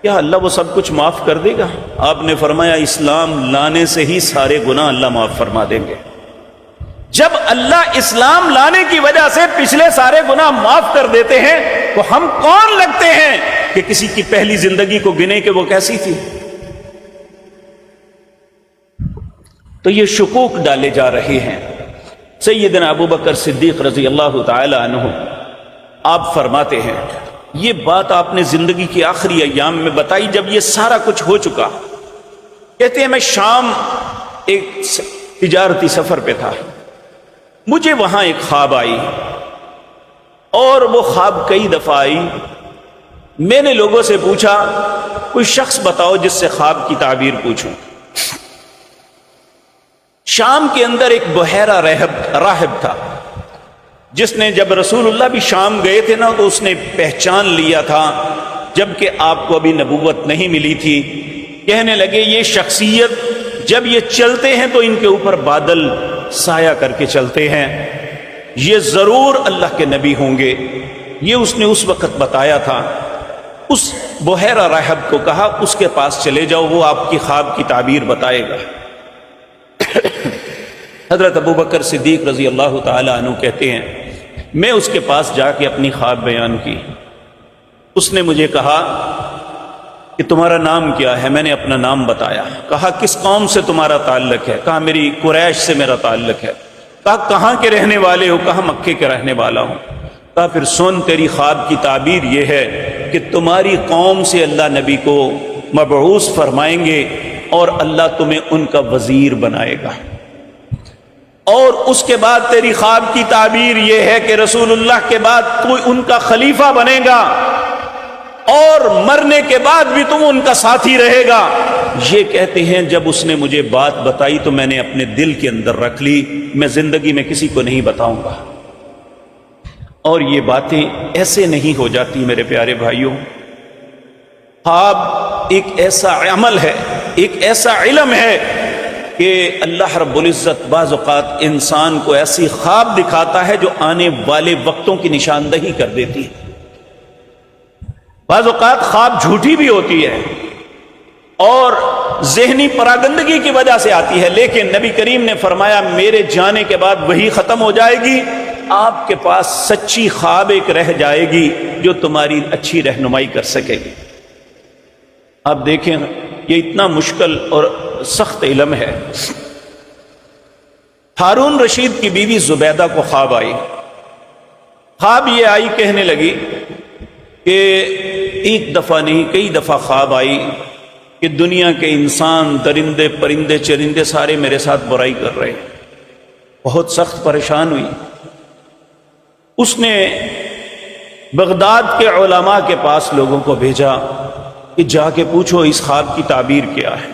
کیا اللہ وہ سب کچھ معاف کر دے گا؟ آپ نے فرمایا اسلام لانے سے ہی سارے گناہ اللہ معاف فرما دیں گے۔ جب اللہ اسلام لانے کی وجہ سے پچھلے سارے گناہ معاف کر دیتے ہیں تو ہم کون لگتے ہیں کہ کسی کی پہلی زندگی کو گنے کہ وہ کیسی تھی؟ تو یہ شکوک ڈالے جا رہے ہیں۔ سیدنا ابو بکر صدیق رضی اللہ تعالی عنہ آپ فرماتے ہیں، یہ بات آپ نے زندگی کی آخری ایام میں بتائی جب یہ سارا کچھ ہو چکا۔ کہتے ہیں میں شام ایک تجارتی سفر پہ تھا، مجھے وہاں ایک خواب آئی، اور وہ خواب کئی دفعہ آئی۔ میں نے لوگوں سے پوچھا کوئی شخص بتاؤ جس سے خواب کی تعبیر پوچھوں۔ شام کے اندر ایک بحیرہ راہب تھا، جس نے جب رسول اللہ بھی شام گئے تھے نا تو اس نے پہچان لیا تھا، جبکہ آپ کو ابھی نبوت نہیں ملی تھی۔ کہنے لگے یہ شخصیت جب یہ چلتے ہیں تو ان کے اوپر بادل سایہ کر کے چلتے ہیں، یہ ضرور اللہ کے نبی ہوں گے۔ یہ اس نے اس وقت بتایا تھا۔ اس بحیرہ راہب کو کہا اس کے پاس چلے جاؤ، وہ آپ کی خواب کی تعبیر بتائے گا۔ حضرت ابو بکر صدیق رضی اللہ تعالی عنہ کہتے ہیں میں اس کے پاس جا کے اپنی خواب بیان کی۔ اس نے مجھے کہا کہ تمہارا نام کیا ہے؟ میں نے اپنا نام بتایا۔ کہا کس قوم سے تمہارا تعلق ہے؟ کہا میری قریش سے میرا تعلق ہے۔ کہا کہاں کے رہنے والے ہو؟ کہا مکے کے رہنے والا ہوں۔ کہا پھر سن تیری خواب کی تعبیر یہ ہے کہ تمہاری قوم سے اللہ نبی کو مبعوث فرمائیں گے اور اللہ تمہیں ان کا وزیر بنائے گا، اور اس کے بعد تیری خواب کی تعبیر یہ ہے کہ رسول اللہ کے بعد کوئی ان کا خلیفہ بنے گا۔ اور مرنے کے بعد بھی تم ان کا ساتھی رہے گا. یہ کہتے ہیں جب اس نے مجھے بات بتائی تو میں نے اپنے دل کے اندر رکھ لی, میں زندگی میں کسی کو نہیں بتاؤں گا. اور یہ باتیں ایسے نہیں ہو جاتی میرے پیارے بھائیوں. خواب ایک ایسا عمل ہے, ایک ایسا علم ہے کہ اللہ رب العزت بعض اوقات انسان کو ایسی خواب دکھاتا ہے جو آنے والے وقتوں کی نشاندہی کر دیتی ہے. بعض اوقات خواب جھوٹی بھی ہوتی ہے اور ذہنی پراگندگی کی وجہ سے آتی ہے, لیکن نبی کریم نے فرمایا میرے جانے کے بعد وہی ختم ہو جائے گی, آپ کے پاس سچی خواب ایک رہ جائے گی جو تمہاری اچھی رہنمائی کر سکے گی. آپ دیکھیں یہ اتنا مشکل اور سخت علم ہے. ہارون رشید کی بیوی زبیدہ کو خواب آئی. خواب یہ آئی, کہنے لگی کہ ایک دفعہ نہیں کئی دفعہ خواب آئی کہ دنیا کے انسان, درندے, پرندے, چرندے سارے میرے ساتھ برائی کر رہے. بہت سخت پریشان ہوئی. اس نے بغداد کے علماء کے پاس لوگوں کو بھیجا کہ جا کے پوچھو اس خواب کی تعبیر کیا ہے.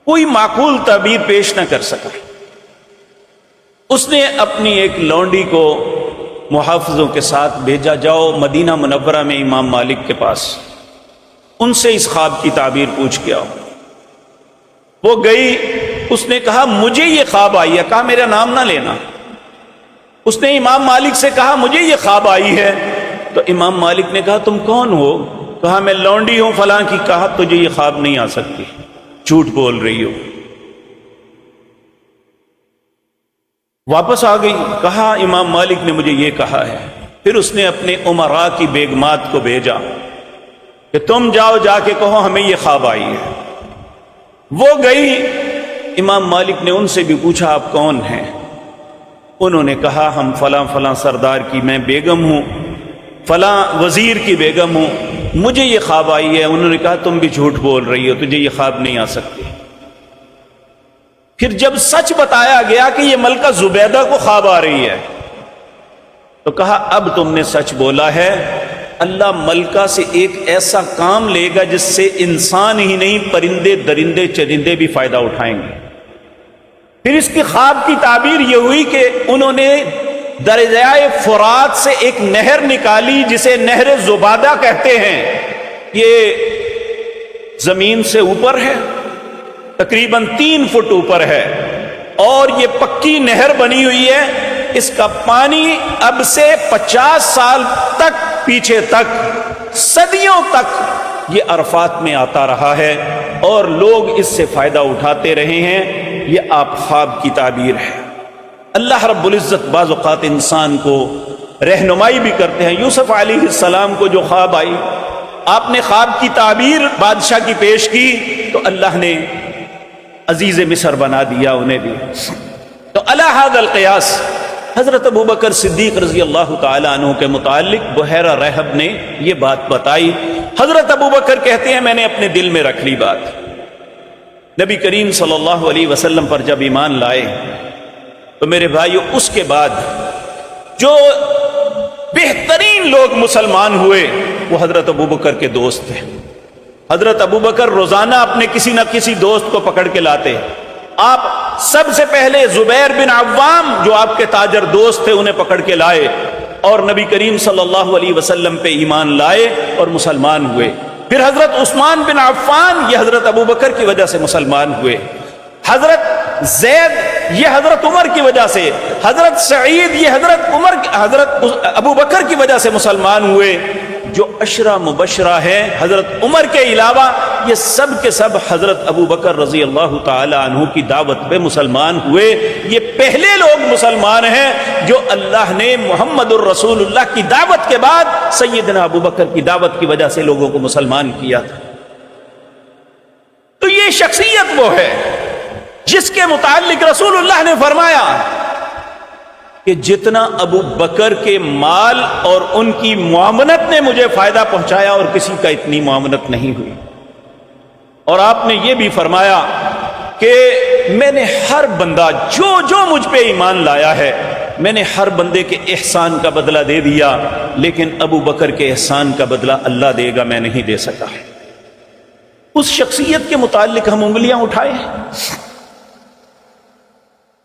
کوئی معقول تعبیر پیش نہ کر سکا. اس نے اپنی ایک لونڈی کو محافظوں کے ساتھ بھیجا, جاؤ مدینہ منورہ میں امام مالک کے پاس, ان سے اس خواب کی تعبیر پوچھ کے آؤ. وہ گئی, اس نے کہا مجھے یہ خواب آئی ہے. کہا میرا نام نہ لینا. اس نے امام مالک سے کہا مجھے یہ خواب آئی ہے. تو امام مالک نے کہا تم کون ہو؟ کہا میں لونڈی ہوں فلاں کی. کہا تجھے یہ خواب نہیں آ سکتی, جھوٹ بول رہی ہو. واپس آ گئی. کہا امام مالک نے مجھے یہ کہا ہے. پھر اس نے اپنے امراء کی بیگمات کو بھیجا کہ تم جاؤ, جا کے کہو ہمیں یہ خواب آئی ہے. وہ گئی. امام مالک نے ان سے بھی پوچھا آپ کون ہیں؟ انہوں نے کہا ہم فلاں فلاں سردار کی میں بیگم ہوں, فلاں وزیر کی بیگم ہوں, مجھے یہ خواب آئی ہے. انہوں نے کہا تم بھی جھوٹ بول رہی ہو, تجھے یہ خواب نہیں آ سکتی. پھر جب سچ بتایا گیا کہ یہ ملکہ زبیدہ کو خواب آ رہی ہے تو کہا اب تم نے سچ بولا ہے, اللہ ملکہ سے ایک ایسا کام لے گا جس سے انسان ہی نہیں پرندے, درندے, چرندے بھی فائدہ اٹھائیں گے. پھر اس کی خواب کی تعبیر یہ ہوئی کہ انہوں نے دریائے فرات سے ایک نہر نکالی جسے نہر زبادہ کہتے ہیں. یہ زمین سے اوپر ہے, تقریباً 3 فٹ اوپر ہے, اور یہ پکی نہر بنی ہوئی ہے. اس کا پانی اب سے 50 سال تک پیچھے تک, صدیوں تک یہ عرفات میں آتا رہا ہے اور لوگ اس سے فائدہ اٹھاتے رہے ہیں. یہ آپ خواب کی تعبیر ہے. اللہ رب العزت بعض اوقات انسان کو رہنمائی بھی کرتے ہیں. یوسف علیہ السلام کو جو خواب آئی, آپ نے خواب کی تعبیر بادشاہ کی پیش کی تو اللہ نے عزیز مصر بنا دیا انہیں بھی. تو علی ھذا القیاس حضرت ابوبکر صدیق رضی اللہ تعالی عنہ کے متعلق بحیرہ رحب نے یہ بات بتائی. حضرت ابوبکر کہتے ہیں میں نے اپنے دل میں رکھ لی بات. نبی کریم صلی اللہ علیہ وسلم پر جب ایمان لائے تو میرے بھائیو اس کے بعد جو بہترین لوگ مسلمان ہوئے وہ حضرت ابوبکر کے دوست تھے. حضرت ابوبکر روزانہ اپنے کسی نہ کسی دوست کو پکڑ کے لاتے. آپ سب سے پہلے زبیر بن عوام جو آپ کے تاجر دوست تھے انہیں پکڑ کے لائے اور نبی کریم صلی اللہ علیہ وسلم پہ ایمان لائے اور مسلمان ہوئے. پھر حضرت عثمان بن عفان یہ حضرت ابوبکر کی وجہ سے مسلمان ہوئے. حضرت زید یہ حضرت عمر کی وجہ سے, حضرت سعید یہ حضرت ابوبکر کی وجہ سے مسلمان ہوئے. جو عشرہ مبشرہ ہیں حضرت عمر کے علاوہ یہ سب کے سب حضرت ابوبکر رضی اللہ تعالی عنہ کی دعوت پہ مسلمان ہوئے. یہ پہلے لوگ مسلمان ہیں جو اللہ نے محمد الرسول اللہ کی دعوت کے بعد سیدنا ابوبکر کی دعوت کی وجہ سے لوگوں کو مسلمان کیا تھا. تو یہ شخصیت وہ ہے جس کے متعلق رسول اللہ نے فرمایا کہ جتنا ابو بکر کے مال اور ان کی معاونت نے مجھے فائدہ پہنچایا اور کسی کا اتنی معاونت نہیں ہوئی. اور آپ نے یہ بھی فرمایا کہ میں نے ہر بندہ جو مجھ پہ ایمان لایا ہے میں نے ہر بندے کے احسان کا بدلہ دے دیا، لیکن ابو بکر کے احسان کا بدلہ اللہ دے گا، میں نہیں دے سکا۔ اس شخصیت کے متعلق ہم انگلیاں اٹھائے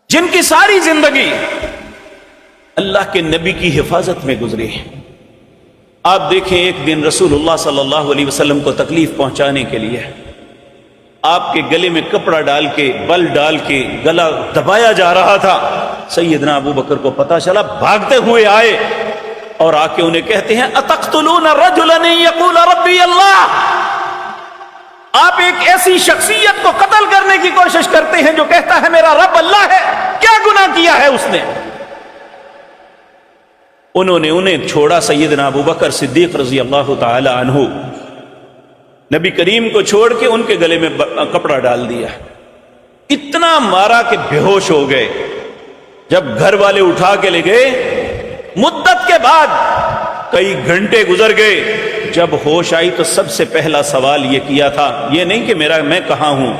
جن کی ساری زندگی اللہ کے نبی کی حفاظت میں گزری۔ آپ دیکھیں، ایک دن رسول اللہ صلی اللہ علیہ وسلم کو تکلیف پہنچانے کے لیے آپ کے گلے میں کپڑا ڈال کے، بل ڈال کے گلا دبایا جا رہا تھا۔ سیدنا ابو بکر کو پتا چلا، بھاگتے ہوئے آئے اور آ کے انہیں کہتے ہیں اتقتلون رجلا یقول ربی اللہ، آپ ایک ایسی شخصیت کو قتل کرنے کی کوشش کرتے ہیں جو کہتا ہے میرا رب اللہ ہے، کیا گناہ کیا ہے اس نے؟ انہوں نے انہیں چھوڑا، سیدنا ابو بکر صدیق رضی اللہ تعالی عنہ نبی کریم کو چھوڑ کے ان کے گلے میں کپڑا ڈال دیا، اتنا مارا کہ بے ہوش ہو گئے۔ جب گھر والے اٹھا کے لے گئے، مدت کے بعد کئی گھنٹے گزر گئے، جب ہوش آئی تو سب سے پہلا سوال یہ کیا تھا، یہ نہیں کہ میں کہاں ہوں،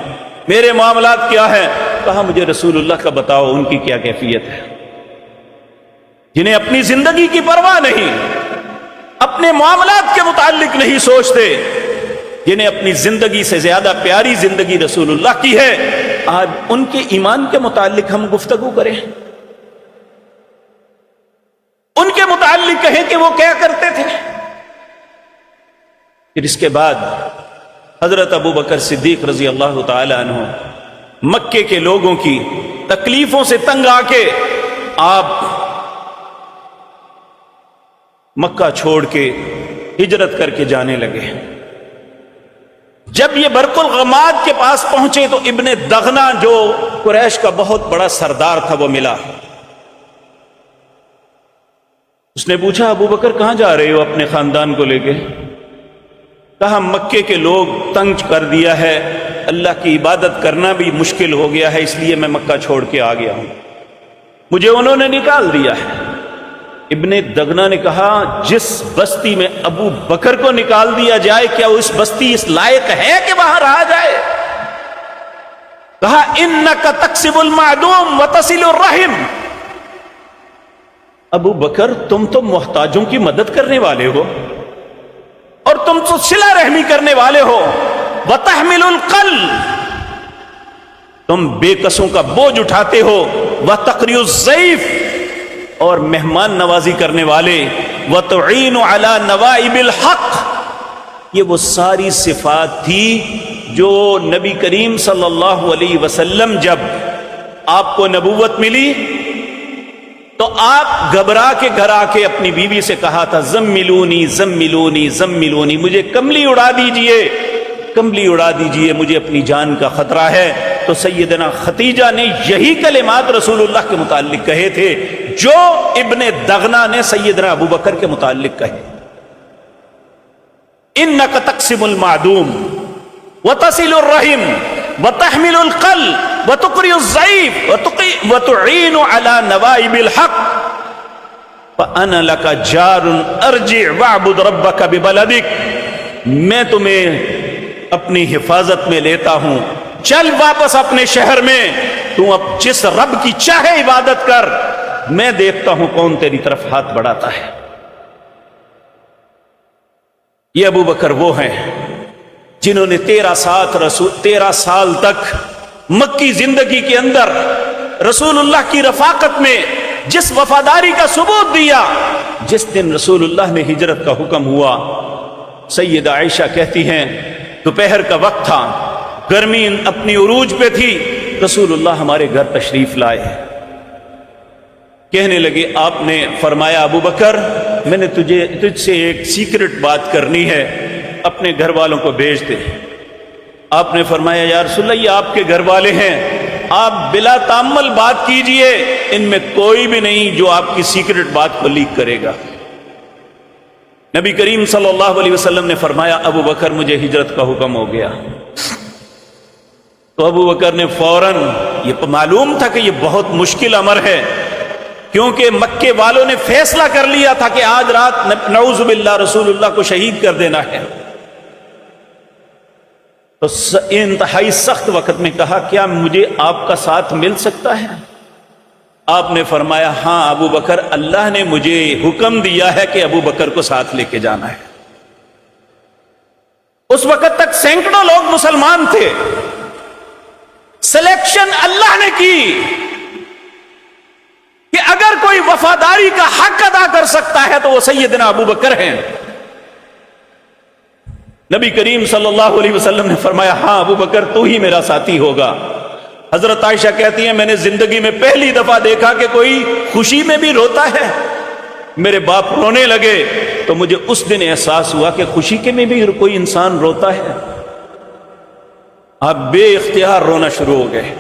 میرے معاملات کیا ہیں، کہا مجھے رسول اللہ کا بتاؤ، ان کی کیا کیفیت ہے؟ جنہیں اپنی زندگی کی پرواہ نہیں، اپنے معاملات کے متعلق نہیں سوچتے، جنہیں اپنی زندگی سے زیادہ پیاری زندگی رسول اللہ کی ہے، آج ان کے ایمان کے متعلق ہم گفتگو کریں، ان کے متعلق کہیں کہ وہ کیا کرتے تھے۔ پھر اس کے بعد حضرت ابو بکر صدیق رضی اللہ تعالی عنہ مکے کے لوگوں کی تکلیفوں سے تنگ آ کے آپ مکہ چھوڑ کے ہجرت کر کے جانے لگے۔ جب یہ برق الغماد کے پاس پہنچے تو ابن دغنہ جو قریش کا بہت بڑا سردار تھا وہ ملا۔ اس نے پوچھا ابو بکر کہاں جا رہے ہو اپنے خاندان کو لے کے؟ کہا مکے کے لوگ تنگ کر دیا ہے، اللہ کی عبادت کرنا بھی مشکل ہو گیا ہے، اس لیے میں مکہ چھوڑ کے آ گیا ہوں، مجھے انہوں نے نکال دیا ہے۔ ابن دغنہ نے کہا جس بستی میں ابو بکر کو نکال دیا جائے کیا اس بستی اس لائق ہے کہ وہاں رہا جائے؟ کہا انک تکسب المعدوم وتصل الرحم، ابو بکر تم تو محتاجوں کی مدد کرنے والے ہو اور تم تو صلہ رحمی کرنے والے ہو، وتحمل القل، تم بے کسوں کا بوجھ اٹھاتے ہو، وتقری الضیف، اور مہمان نوازی کرنے والے، وتعین علی نوائب الحق، یہ وہ ساری صفات تھی جو نبی کریم صلی اللہ علیہ وسلم جب آپ کو نبوت ملی تو آپ گھبرا کے گھر آ کے اپنی بیوی سے کہا تھا زملونی زملونی زملونی، مجھے کملی اڑا دیجئے، کملی اڑا دیجئے، مجھے اپنی جان کا خطرہ ہے۔ تو سیدنا خدیجہ نے یہی کلمات رسول اللہ کے متعلق کہے تھے جو ابن دغنہ نے سیدنا ابو بکر کے متعلق کہے، انک تقسم المعدوم وتصل الرحم وتحمل القل وتقری الضعیف وتعین علی نوائب الحق فانا لک جار ارجع واعبد ربک ببلدک، میں تمہیں اپنی حفاظت میں لیتا ہوں، چل واپس اپنے شہر میں، تو اب جس رب کی چاہے عبادت کر، میں دیکھتا ہوں کون تیری طرف ہاتھ بڑھاتا ہے۔ یہ ابو بکر وہ ہیں جنہوں نے 13 سال تک مکی زندگی کے اندر رسول اللہ کی رفاقت میں جس وفاداری کا ثبوت دیا، جس دن رسول اللہ نے ہجرت کا حکم ہوا، سیدہ عائشہ کہتی ہیں دوپہر کا وقت تھا، گرمی اپنی عروج پہ تھی، رسول اللہ ہمارے گھر تشریف لائے، کہنے لگے آپ نے فرمایا ابو بکر میں نے تجھ سے ایک سیکرٹ بات کرنی ہے، اپنے گھر والوں کو بھیج دے۔ آپ نے فرمایا یا رسول اللہ یہ آپ کے گھر والے ہیں، آپ بلا تامل بات کیجئے، ان میں کوئی بھی نہیں جو آپ کی سیکرٹ بات کو لیک کرے گا۔ نبی کریم صلی اللہ علیہ وسلم نے فرمایا ابو بکر مجھے ہجرت کا حکم ہو گیا۔ تو ابو بکر نے فوراً، یہ معلوم تھا کہ یہ بہت مشکل امر ہے، کیونکہ مکے والوں نے فیصلہ کر لیا تھا کہ آج رات نعوذ باللہ رسول اللہ کو شہید کر دینا ہے، تو انتہائی سخت وقت میں کہا کیا مجھے آپ کا ساتھ مل سکتا ہے؟ آپ نے فرمایا ہاں ابو بکر، اللہ نے مجھے حکم دیا ہے کہ ابو بکر کو ساتھ لے کے جانا ہے۔ اس وقت تک سینکڑوں لوگ مسلمان تھے، سلیکشن اللہ نے کی کہ اگر کوئی وفاداری کا حق ادا کر سکتا ہے تو وہ سیدنا ابو بکر ہیں۔ نبی کریم صلی اللہ علیہ وسلم نے فرمایا ہاں ابو بکر تو ہی میرا ساتھی ہوگا۔ حضرت عائشہ کہتی ہیں میں نے زندگی میں پہلی دفعہ دیکھا کہ کوئی خوشی میں بھی روتا ہے۔ میرے باپ رونے لگے تو مجھے اس دن احساس ہوا کہ خوشی کے میں بھی کوئی انسان روتا ہے۔ آپ بے اختیار رونا شروع ہو گئے،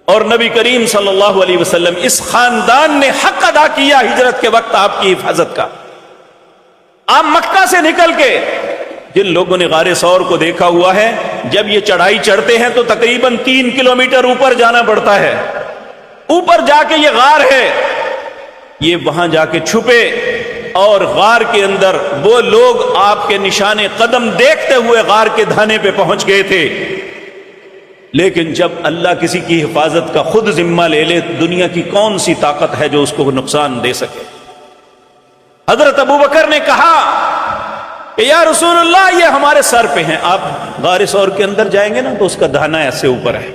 اور نبی کریم صلی اللہ علیہ وسلم اس خاندان نے حق ادا کیا ہجرت کے وقت آپ کی حفاظت کا۔ آپ مکہ سے نکل کے، جن لوگوں نے غار ثور کو دیکھا ہوا ہے، جب یہ چڑھائی چڑھتے ہیں تو تقریباً 3 کلومیٹر اوپر جانا پڑتا ہے۔ اوپر جا کے یہ غار ہے، یہ وہاں جا کے چھپے، اور غار کے اندر وہ لوگ آپ کے نشان قدم دیکھتے ہوئے غار کے دھانے پہ پہنچ گئے تھے۔ لیکن جب اللہ کسی کی حفاظت کا خود ذمہ لے لے، دنیا کی کون سی طاقت ہے جو اس کو نقصان دے سکے؟ حضرت ابو بکر نے کہا کہ یا رسول اللہ یہ ہمارے سر پہ ہیں، آپ غار ثور کے اندر جائیں گے نا تو اس کا دہانہ ایسے اوپر ہے۔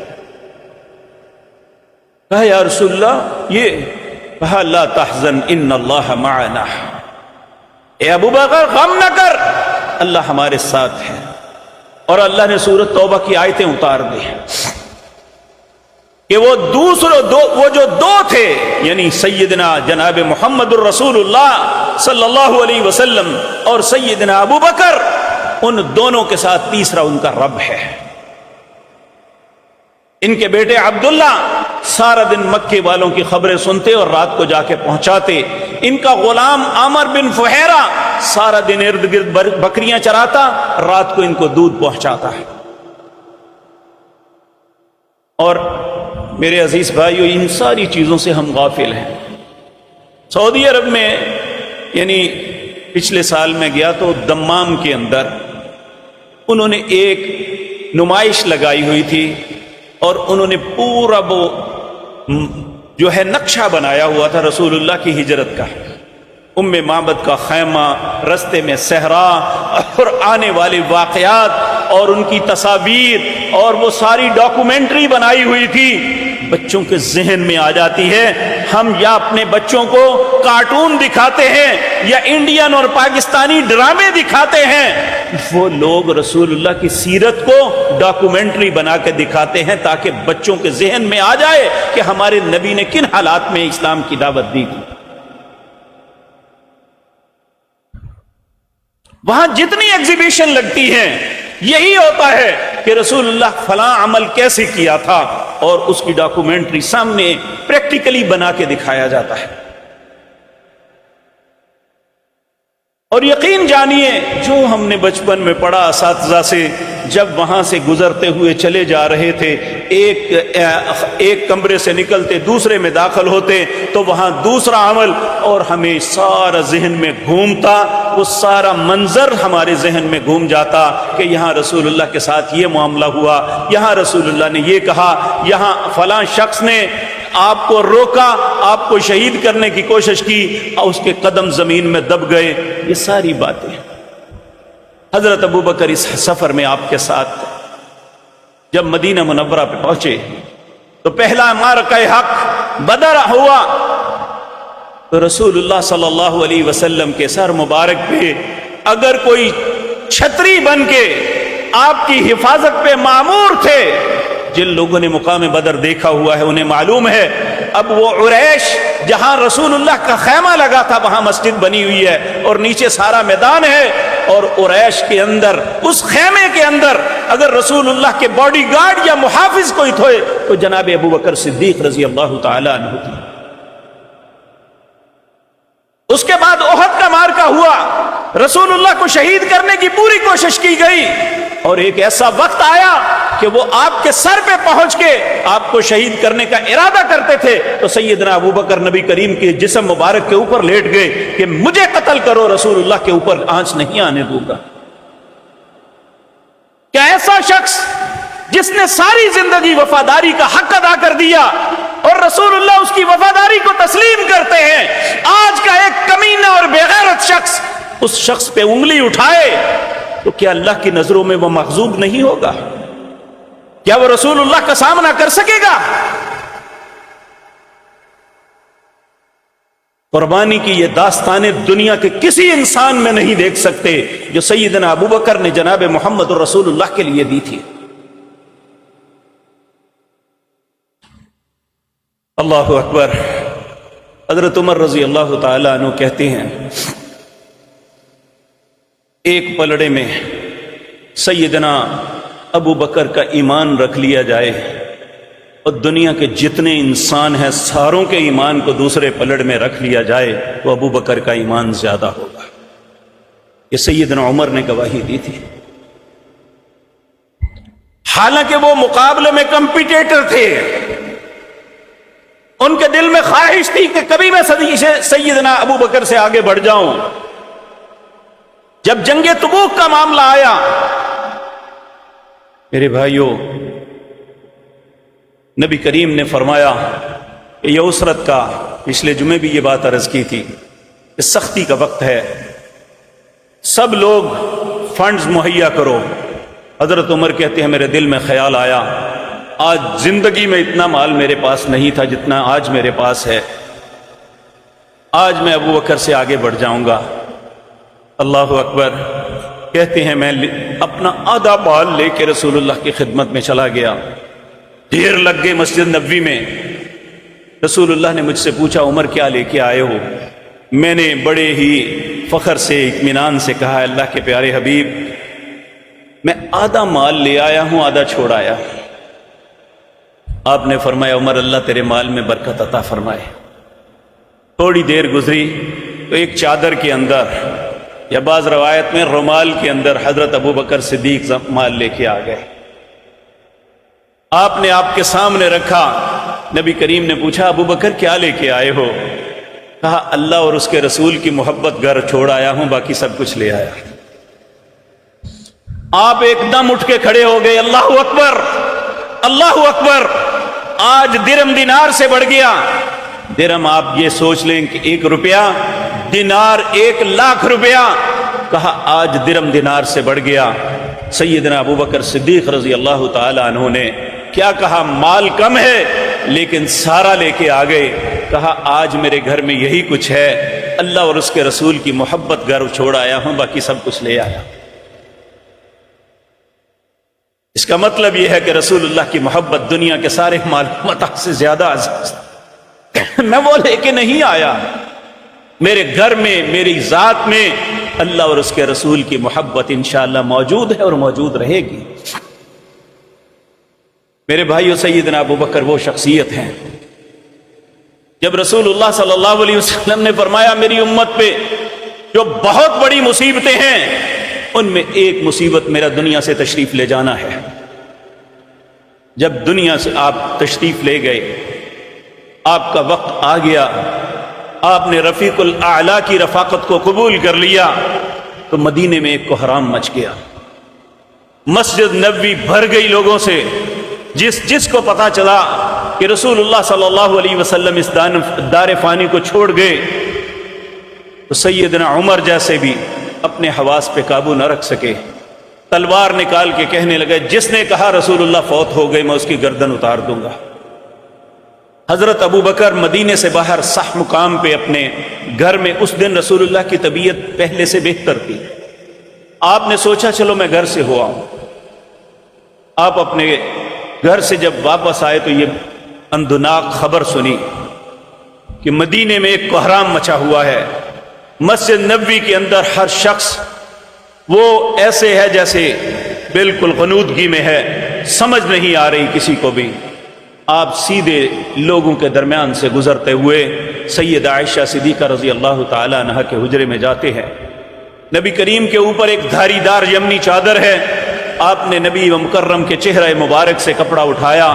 کہا یا رسول اللہ یہ، کہا لا تحزن ان اللہ معنا، اے ابو بکر غم نہ کر، اللہ ہمارے ساتھ ہے۔ اور اللہ نے سورۃ توبہ کی آیتیں اتار دی کہ وہ جو دو تھے، یعنی سیدنا جناب محمد الرسول اللہ صلی اللہ علیہ وسلم اور سیدنا ابو بکر، ان دونوں کے ساتھ تیسرا ان کا رب ہے۔ ان کے بیٹے عبداللہ سارا دن مکے والوں کی خبریں سنتے اور رات کو جا کے پہنچاتے۔ ان کا غلام عامر بن فہیرہ سارا دن ارد گرد بکریاں چراتا، رات کو ان کو دودھ پہنچاتا ہے۔ اور میرے عزیز بھائیو، ان ساری چیزوں سے ہم غافل ہیں۔ سعودی عرب میں، یعنی پچھلے سال میں گیا تو دمام کے اندر انہوں نے ایک نمائش لگائی ہوئی تھی، اور انہوں نے پورا وہ جو ہے نقشہ بنایا ہوا تھا رسول اللہ کی ہجرت کا، ام معبد کا خیمہ، رستے میں صحرا، اور آنے والے واقعات اور ان کی تصاویر، اور وہ ساری ڈاکومنٹری بنائی ہوئی تھی۔ بچوں کے ذہن میں آ جاتی ہے۔ ہم یا اپنے بچوں کو کارٹون دکھاتے ہیں یا انڈین اور پاکستانی ڈرامے دکھاتے ہیں، وہ لوگ رسول اللہ کی سیرت کو ڈاکومنٹری بنا کے دکھاتے ہیں تاکہ بچوں کے ذہن میں آ جائے کہ ہمارے نبی نے کن حالات میں اسلام کی دعوت دی تھی۔ وہاں جتنی ایگزیبیشن لگتی ہیں یہی ہوتا ہے کہ رسول اللہ فلاں عمل کیسے کیا تھا، اور اس کی ڈاکومنٹری سامنے پریکٹیکلی بنا کے دکھایا جاتا ہے۔ اور یقین جانیے، جو ہم نے بچپن میں پڑھا اساتذہ سے، جب وہاں سے گزرتے ہوئے چلے جا رہے تھے، ایک کمرے سے نکلتے دوسرے میں داخل ہوتے تو وہاں دوسرا عمل، اور ہمیں سارا ذہن میں گھومتا، وہ سارا منظر ہمارے ذہن میں گھوم جاتا کہ یہاں رسول اللہ کے ساتھ یہ معاملہ ہوا، یہاں رسول اللہ نے یہ کہا، یہاں فلاں شخص نے آپ کو روکا، آپ کو شہید کرنے کی کوشش کی، اور اس کے قدم زمین میں دب گئے۔ یہ ساری باتیں حضرت ابو بکر اس سفر میں آپ کے ساتھ تھے۔ جب مدینہ منورہ پہ پہنچے تو پہلا معرکہ حق بدر ہوا، تو رسول اللہ صلی اللہ علیہ وسلم کے سر مبارک پہ اگر کوئی چھتری بن کے آپ کی حفاظت پہ مامور تھے، جن لوگوں نے مقام بدر دیکھا ہوا ہے انہیں معلوم ہے، اب وہ عریش جہاں رسول اللہ کا خیمہ لگا تھا وہاں مسجد بنی ہوئی ہے، اور نیچے سارا میدان ہے، اور عریش کے اندر، اس خیمے کے اندر اگر رسول اللہ کے باڈی گارڈ یا محافظ کوئی تھے تو جناب ابو بکر صدیق رضی اللہ تعالی عنہ تھے۔ اس کے بعد احد کا معرکہ ہوا، رسول اللہ کو شہید کرنے کی پوری کوشش کی گئی، اور ایک ایسا وقت آیا کہ وہ آپ کے سر پہ پہنچ کے آپ کو شہید کرنے کا ارادہ کرتے تھے، تو سیدنا ابو بکر نبی کریم کے جسم مبارک کے اوپر لیٹ گئے کہ مجھے قتل کرو، رسول اللہ کے اوپر آنچ نہیں آنے دوں گا۔ کیا ایسا شخص جس نے ساری زندگی وفاداری کا حق ادا کر دیا اور رسول اللہ اس کی وفاداری کو تسلیم کرتے ہیں، آج کا ایک کمینہ اور بے غیرت شخص اس شخص پہ انگلی اٹھائے تو کیا اللہ کی نظروں میں وہ مغضوب نہیں ہوگا؟ کیا وہ رسول اللہ کا سامنا کر سکے گا؟ قربانی کی یہ داستانیں دنیا کے کسی انسان میں نہیں دیکھ سکتے جو سیدنا ابو بکر نے جناب محمد رسول اللہ کے لیے دی تھی۔ اللہ اکبر۔ حضرت عمر رضی اللہ تعالی عنہ کہتے ہیں ایک پلڑے میں سیدنا ابو بکر کا ایمان رکھ لیا جائے اور دنیا کے جتنے انسان ہیں ساروں کے ایمان کو دوسرے پلڑ میں رکھ لیا جائے تو ابو بکر کا ایمان زیادہ ہوگا۔ یہ سیدنا عمر نے گواہی دی تھی، حالانکہ وہ مقابلے میں کمپیٹیٹر تھے، ان کے دل میں خواہش تھی کہ کبھی میں سیدنا ابو بکر سے آگے بڑھ جاؤں۔ جب جنگ تبوک کا معاملہ آیا، میرے بھائیوں، نبی کریم نے فرمایا کہ یہ عسرت کا، پچھلے جمعے بھی یہ بات عرض کی تھی، کہ سختی کا وقت ہے، سب لوگ فنڈز مہیا کرو۔ حضرت عمر کہتے ہیں میرے دل میں خیال آیا آج زندگی میں اتنا مال میرے پاس نہیں تھا جتنا آج میرے پاس ہے، آج میں ابو بکر سے آگے بڑھ جاؤں گا۔ اللہ اکبر۔ کہتے ہیں میں اپنا آدھا مال لے کے رسول اللہ کی خدمت میں چلا گیا، ڈھیر لگ گئے مسجد نبوی میں۔ رسول اللہ نے مجھ سے پوچھا عمر کیا لے کے آئے ہو؟ میں نے بڑے ہی فخر سے اطمینان سے کہا اللہ کے پیارے حبیب میں آدھا مال لے آیا ہوں، آدھا چھوڑ آیا۔ آپ نے فرمایا عمر اللہ تیرے مال میں برکت عطا فرمائے۔ تھوڑی دیر گزری تو ایک چادر کے اندر یا بعض روایت میں رومال کے اندر حضرت ابو بکر صدیق مال لے کے آ گئے۔ آپ نے آپ کے سامنے رکھا۔ نبی کریم نے پوچھا ابو بکر کیا لے کے آئے ہو؟ کہا اللہ اور اس کے رسول کی محبت گھر چھوڑ آیا ہوں، باقی سب کچھ لے آیا۔ آپ ایک دم اٹھ کے کھڑے ہو گئے، اللہ اکبر اللہ اکبر۔ آج درم دینار سے بڑھ گیا۔ درم آپ یہ سوچ لیں کہ 1 روپیہ، دینار 1,00,000 روپیہ۔ کہا آج درم دینار سے بڑھ گیا۔ سیدنا ابو بکر صدیق رضی اللہ تعالی عنہ نے کیا کہا؟ مال کم ہے لیکن سارا لے کے آ گئے۔ کہا آج میرے گھر میں یہی کچھ ہے، اللہ اور اس کے رسول کی محبت گھر چھوڑ آیا ہوں، باقی سب کچھ لے آیا۔ اس کا مطلب یہ ہے کہ رسول اللہ کی محبت دنیا کے سارے مال متاع سے زیادہ عزیز۔ میں وہ لے کے نہیں آیا، میرے گھر میں میری ذات میں اللہ اور اس کے رسول کی محبت انشاءاللہ موجود ہے اور موجود رہے گی۔ میرے بھائیو، سیدنا ابو بکر وہ شخصیت ہیں جب رسول اللہ صلی اللہ علیہ وسلم نے فرمایا میری امت پہ جو بہت بڑی مصیبتیں ہیں ان میں ایک مصیبت میرا دنیا سے تشریف لے جانا ہے۔ جب دنیا سے آپ تشریف لے گئے، آپ کا وقت آ گیا، آپ نے رفیق الاعلیٰ کی رفاقت کو قبول کر لیا، تو مدینے میں ایک کوحرام مچ گیا۔ مسجد نبوی بھر گئی لوگوں سے۔ جس کو پتا چلا کہ رسول اللہ صلی اللہ علیہ وسلم اس دار فانی کو چھوڑ گئے، تو سیدنا عمر جیسے بھی اپنے حواس پہ قابو نہ رکھ سکے، تلوار نکال کے کہنے لگے جس نے کہا رسول اللہ فوت ہو گئے میں اس کی گردن اتار دوں گا۔ حضرت ابو بکر مدینے سے باہر صح مقام پہ اپنے گھر میں، اس دن رسول اللہ کی طبیعت پہلے سے بہتر تھی۔ آپ نے سوچا چلو میں گھر سے ہو آؤں۔ آپ اپنے گھر سے جب واپس آئے تو یہ اندناک خبر سنی کہ مدینے میں ایک کوحرام مچا ہوا ہے۔ مسجد نبوی کے اندر ہر شخص وہ ایسے ہے جیسے بالکل غنودگی میں ہے، سمجھ نہیں آ رہی کسی کو بھی۔ آپ سیدھے لوگوں کے درمیان سے گزرتے ہوئے سیدہ عائشہ صدیقہ رضی اللہ تعالی عنہا کے حجرے میں جاتے ہیں۔ نبی کریم کے اوپر ایک دھاری دار یمنی چادر ہے۔ آپ نے نبی و مکرم کے چہرہ مبارک سے کپڑا اٹھایا،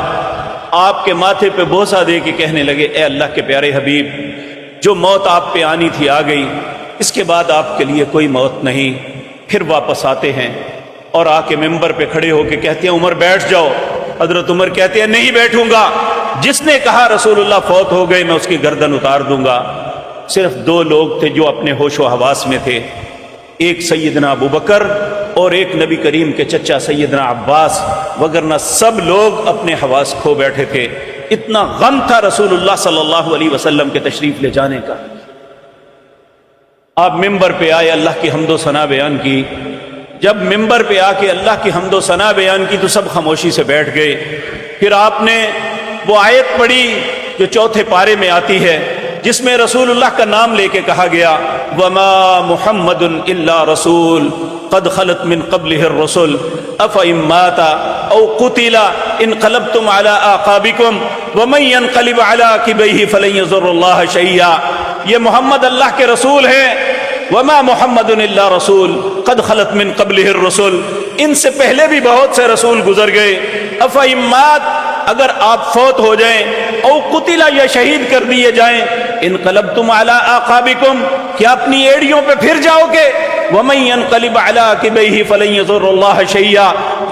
آپ کے ماتھے پہ بوسہ دے کے کہنے لگے اے اللہ کے پیارے حبیب، جو موت آپ پہ آنی تھی آ گئی، اس کے بعد آپ کے لیے کوئی موت نہیں۔ پھر واپس آتے ہیں اور آ کے ممبر پہ کھڑے ہو کے کہتے ہیں عمر بیٹھ جاؤ۔ حضرت عمر کہتے ہیں نہیں بیٹھوں گا، جس نے کہا رسول اللہ فوت ہو گئے میں اس کی گردن اتار دوں گا۔ صرف دو لوگ تھے جو اپنے ہوش و حواس میں تھے، ایک سیدنا ابو بکر اور ایک نبی کریم کے چچا سیدنا عباس، وگرنہ سب لوگ اپنے حواس کھو بیٹھے تھے۔ اتنا غم تھا رسول اللہ صلی اللہ علیہ وسلم کے تشریف لے جانے کا۔ آپ ممبر پہ آئے، اللہ کی حمد و ثنا بیان کی۔ جب ممبر پہ آ کے اللہ کی حمد و ثنا بیان کی تو سب خاموشی سے بیٹھ گئے۔ پھر آپ نے وہ آیت پڑھی جو چوتھے پارے میں آتی ہے، جس میں رسول اللہ کا نام لے کے کہا گیا وَمَا مُحَمَّدٌ إِلَّا رَسُولٌ قَدْ خَلَتْ مِن قَبْلِهِ الرُّسُلُ أَفَإِن مَّاتَ أَوْ قُتِلَ انقلبتم عَلَىٰ أَعْقَابِكُمْ وَمَن يَنقَلِبْ عَلَىٰ عَقِبَيْهِ فَلَن يَضُرَّ اللَّهَ شَيْئًا۔ یہ محمد اللہ کے رسول ہیں۔ وَمَا مُحَمَّدٌ إِلَّا رَسُولٌ قَدْ خَلَتْ مِن قَبْلِهِ الرُّسُلُ، ان سے پہلے بھی بہت سے رسول گزر گئے۔ أَفَإِن مَّاتَ، اگر آپ فوت ہو جائیں، او قتل، یا شہید کر دیے جائیں، انقلبتم علی اعقابکم، کیا اپنی ایڑیوں پہ پھر جاؤ گے؟ ومن ينقلب علی عقبیہ فلن یضر اللہ شیئا،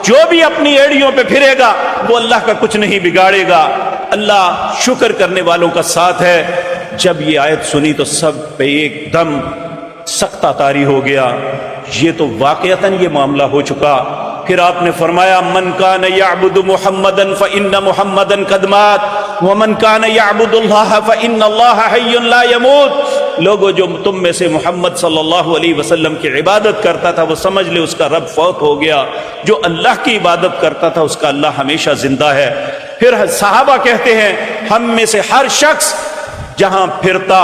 جو بھی اپنی ایڑیوں پہ پھرے گا وہ اللہ کا کچھ نہیں بگاڑے گا۔ اللہ شکر کرنے والوں کا ساتھ ہے۔ جب یہ آیت سنی تو سب پہ ایک دم سختہ طاری ہو گیا، یہ تو واقعتاً یہ معاملہ ہو چکا۔ پھر آپ نے فرمایا من کان یعبد محمدا فإن محمدا قد مات ومن کان یعبد اللہ فإن اللہ حی لا يموت۔ لوگوں جو تم میں سے محمد صلی اللہ علیہ وسلم کی عبادت کرتا تھا وہ سمجھ لے اس کا رب فوت ہو گیا، جو اللہ کی عبادت کرتا تھا اس کا اللہ ہمیشہ زندہ ہے۔ پھر صحابہ کہتے ہیں ہم میں سے ہر شخص جہاں پھرتا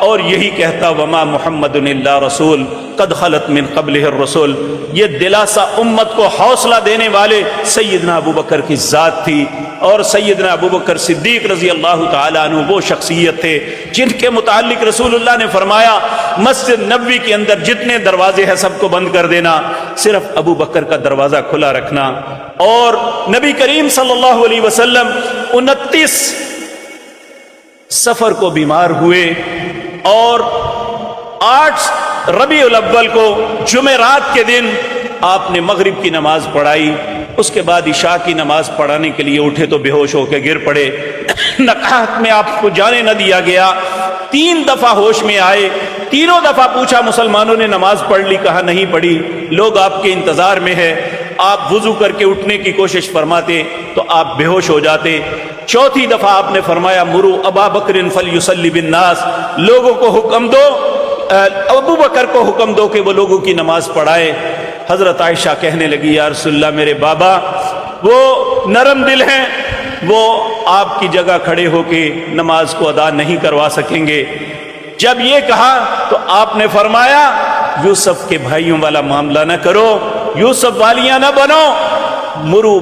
اور یہی کہتا وما محمد الا رسول قد خلت من قبلہ الرسل۔ یہ دلاسا امت کو حوصلہ دینے والے سیدنا ابو بکر کی ذات تھی، اور سیدنا ابو بکر صدیق رضی اللہ تعالیٰ عنہ وہ شخصیت تھے جن کے متعلق رسول اللہ نے فرمایا مسجد نبوی کے اندر جتنے دروازے ہیں سب کو بند کر دینا، صرف ابو بکر کا دروازہ کھلا رکھنا۔ اور نبی کریم صلی اللہ علیہ وسلم 29 سفر کو بیمار ہوئے، اور 8 ربیع الاول کو جمعرات کے دن آپ نے مغرب کی نماز پڑھائی، اس کے بعد عشاء کی نماز پڑھانے کے لیے اٹھے تو بے ہوش ہو کے گر پڑے۔ نقاہت میں آپ کو جانے نہ دیا گیا، 3 دفعہ ہوش میں آئے، تینوں دفعہ پوچھا مسلمانوں نے نماز پڑھ لی؟ کہا نہیں پڑھی، لوگ آپ کے انتظار میں ہے۔ آپ وضو کر کے اٹھنے کی کوشش فرماتے تو آپ بے ہوش ہو جاتے۔ چوتھی دفعہ آپ نے فرمایا مرو ابا بکر فلیصلی بالناس، لوگوں کو حکم دو، ابو بکر کو حکم دو کہ وہ لوگوں کی نماز پڑھائے۔ حضرت عائشہ کہنے لگی یا رسول اللہ میرے بابا وہ نرم دل ہیں، وہ آپ کی جگہ کھڑے ہو کے نماز کو ادا نہیں کروا سکیں گے۔ جب یہ کہا تو آپ نے فرمایا یوسف کے بھائیوں والا معاملہ نہ کرو، یوسف والیاں نہ بنو، مرو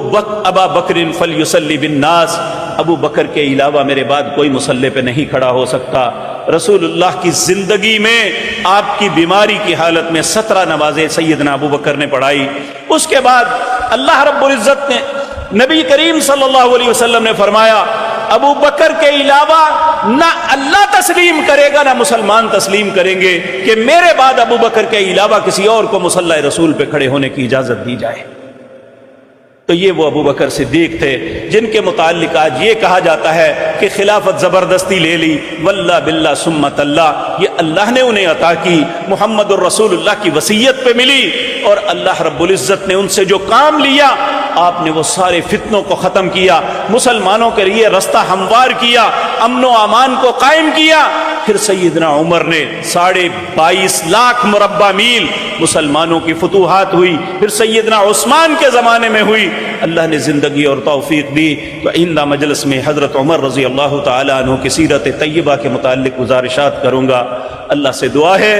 ابا بکر فلیصلی بالناس، ابو بکر کے علاوہ میرے بعد کوئی مصلی پہ نہیں کھڑا ہو سکتا۔ رسول اللہ کی زندگی میں آپ کی بیماری کی حالت میں 17 نمازیں سیدنا ابو بکر نے پڑھائی۔ اس کے بعد اللہ رب العزت نے نبی کریم صلی اللہ علیہ وسلم نے فرمایا ابو بکر کے علاوہ نہ اللہ تسلیم کرے گا نہ مسلمان تسلیم کریں گے کہ میرے بعد ابو بکر کے علاوہ کسی اور کو مصلی رسول پہ کھڑے ہونے کی اجازت دی جائے۔ تو یہ وہ ابو بکر صدیق تھے جن کے متعلق آج یہ کہا جاتا ہے کہ خلافت زبردستی لے لی، واللہ باللہ سمت اللہ، یہ اللہ نے انہیں عطا کی، محمد الرسول اللہ کی وصیت پہ ملی، اور اللہ رب العزت نے ان سے جو کام لیا آپ نے وہ سارے فتنوں کو ختم کیا، مسلمانوں کے لیے رستہ ہموار کیا، امن و امان کو قائم کیا۔ پھر سیدنا عمر نے 22.5 لاکھ مربع میل مسلمانوں کی فتوحات ہوئی، پھر سیدنا عثمان کے زمانے میں ہوئی، اللہ نے زندگی اور توفیق دی۔ تو آئندہ مجلس میں حضرت عمر رضی اللہ تعالیٰ عنہ کی سیرت طیبہ کے متعلق گزارشات کروں گا۔ اللہ سے دعا ہے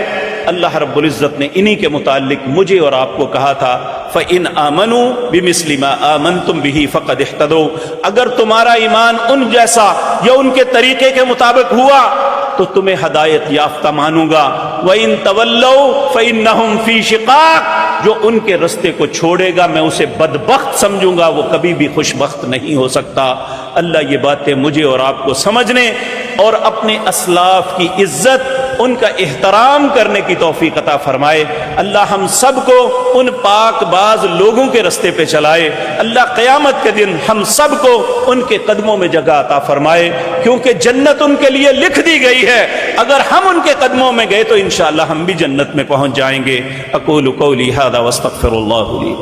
اللہ رب العزت نے انہی کے متعلق مجھے اور آپ کو کہا تھا فَإِنْ آمَنُوا بِمِثْلِ مَا آمَنْتُمْ بِهِ فَقَدْ اهْتَدَوْا، اگر تمہارا ایمان ان جیسا یا ان کے طریقے کے مطابق ہوا تو تمہیں ہدایت یافتہ مانوں گا۔ وَإِن تَوَلَّوْا فَإِنَّهُمْ فِي شِقَاقٍ، جو ان کے رستے کو چھوڑے گا میں اسے بدبخت سمجھوں گا، وہ کبھی بھی خوشبخت نہیں ہو سکتا۔ اللہ یہ باتیں مجھے اور آپ کو سمجھنے اور اپنے اسلاف کی عزت، ان کا احترام کرنے کی توفیق عطا فرمائے۔ اللہ ہم سب کو ان پاک باز لوگوں کے رستے پہ چلائے۔ اللہ قیامت کے دن ہم سب کو ان کے قدموں میں جگہ عطا فرمائے، کیونکہ جنت ان کے لیے لکھ دی گئی ہے۔ اگر ہم ان کے قدموں میں گئے تو انشاءاللہ ہم بھی جنت میں پہنچ جائیں گے۔ اقول قولی ھذا واستغفر اللہ لی۔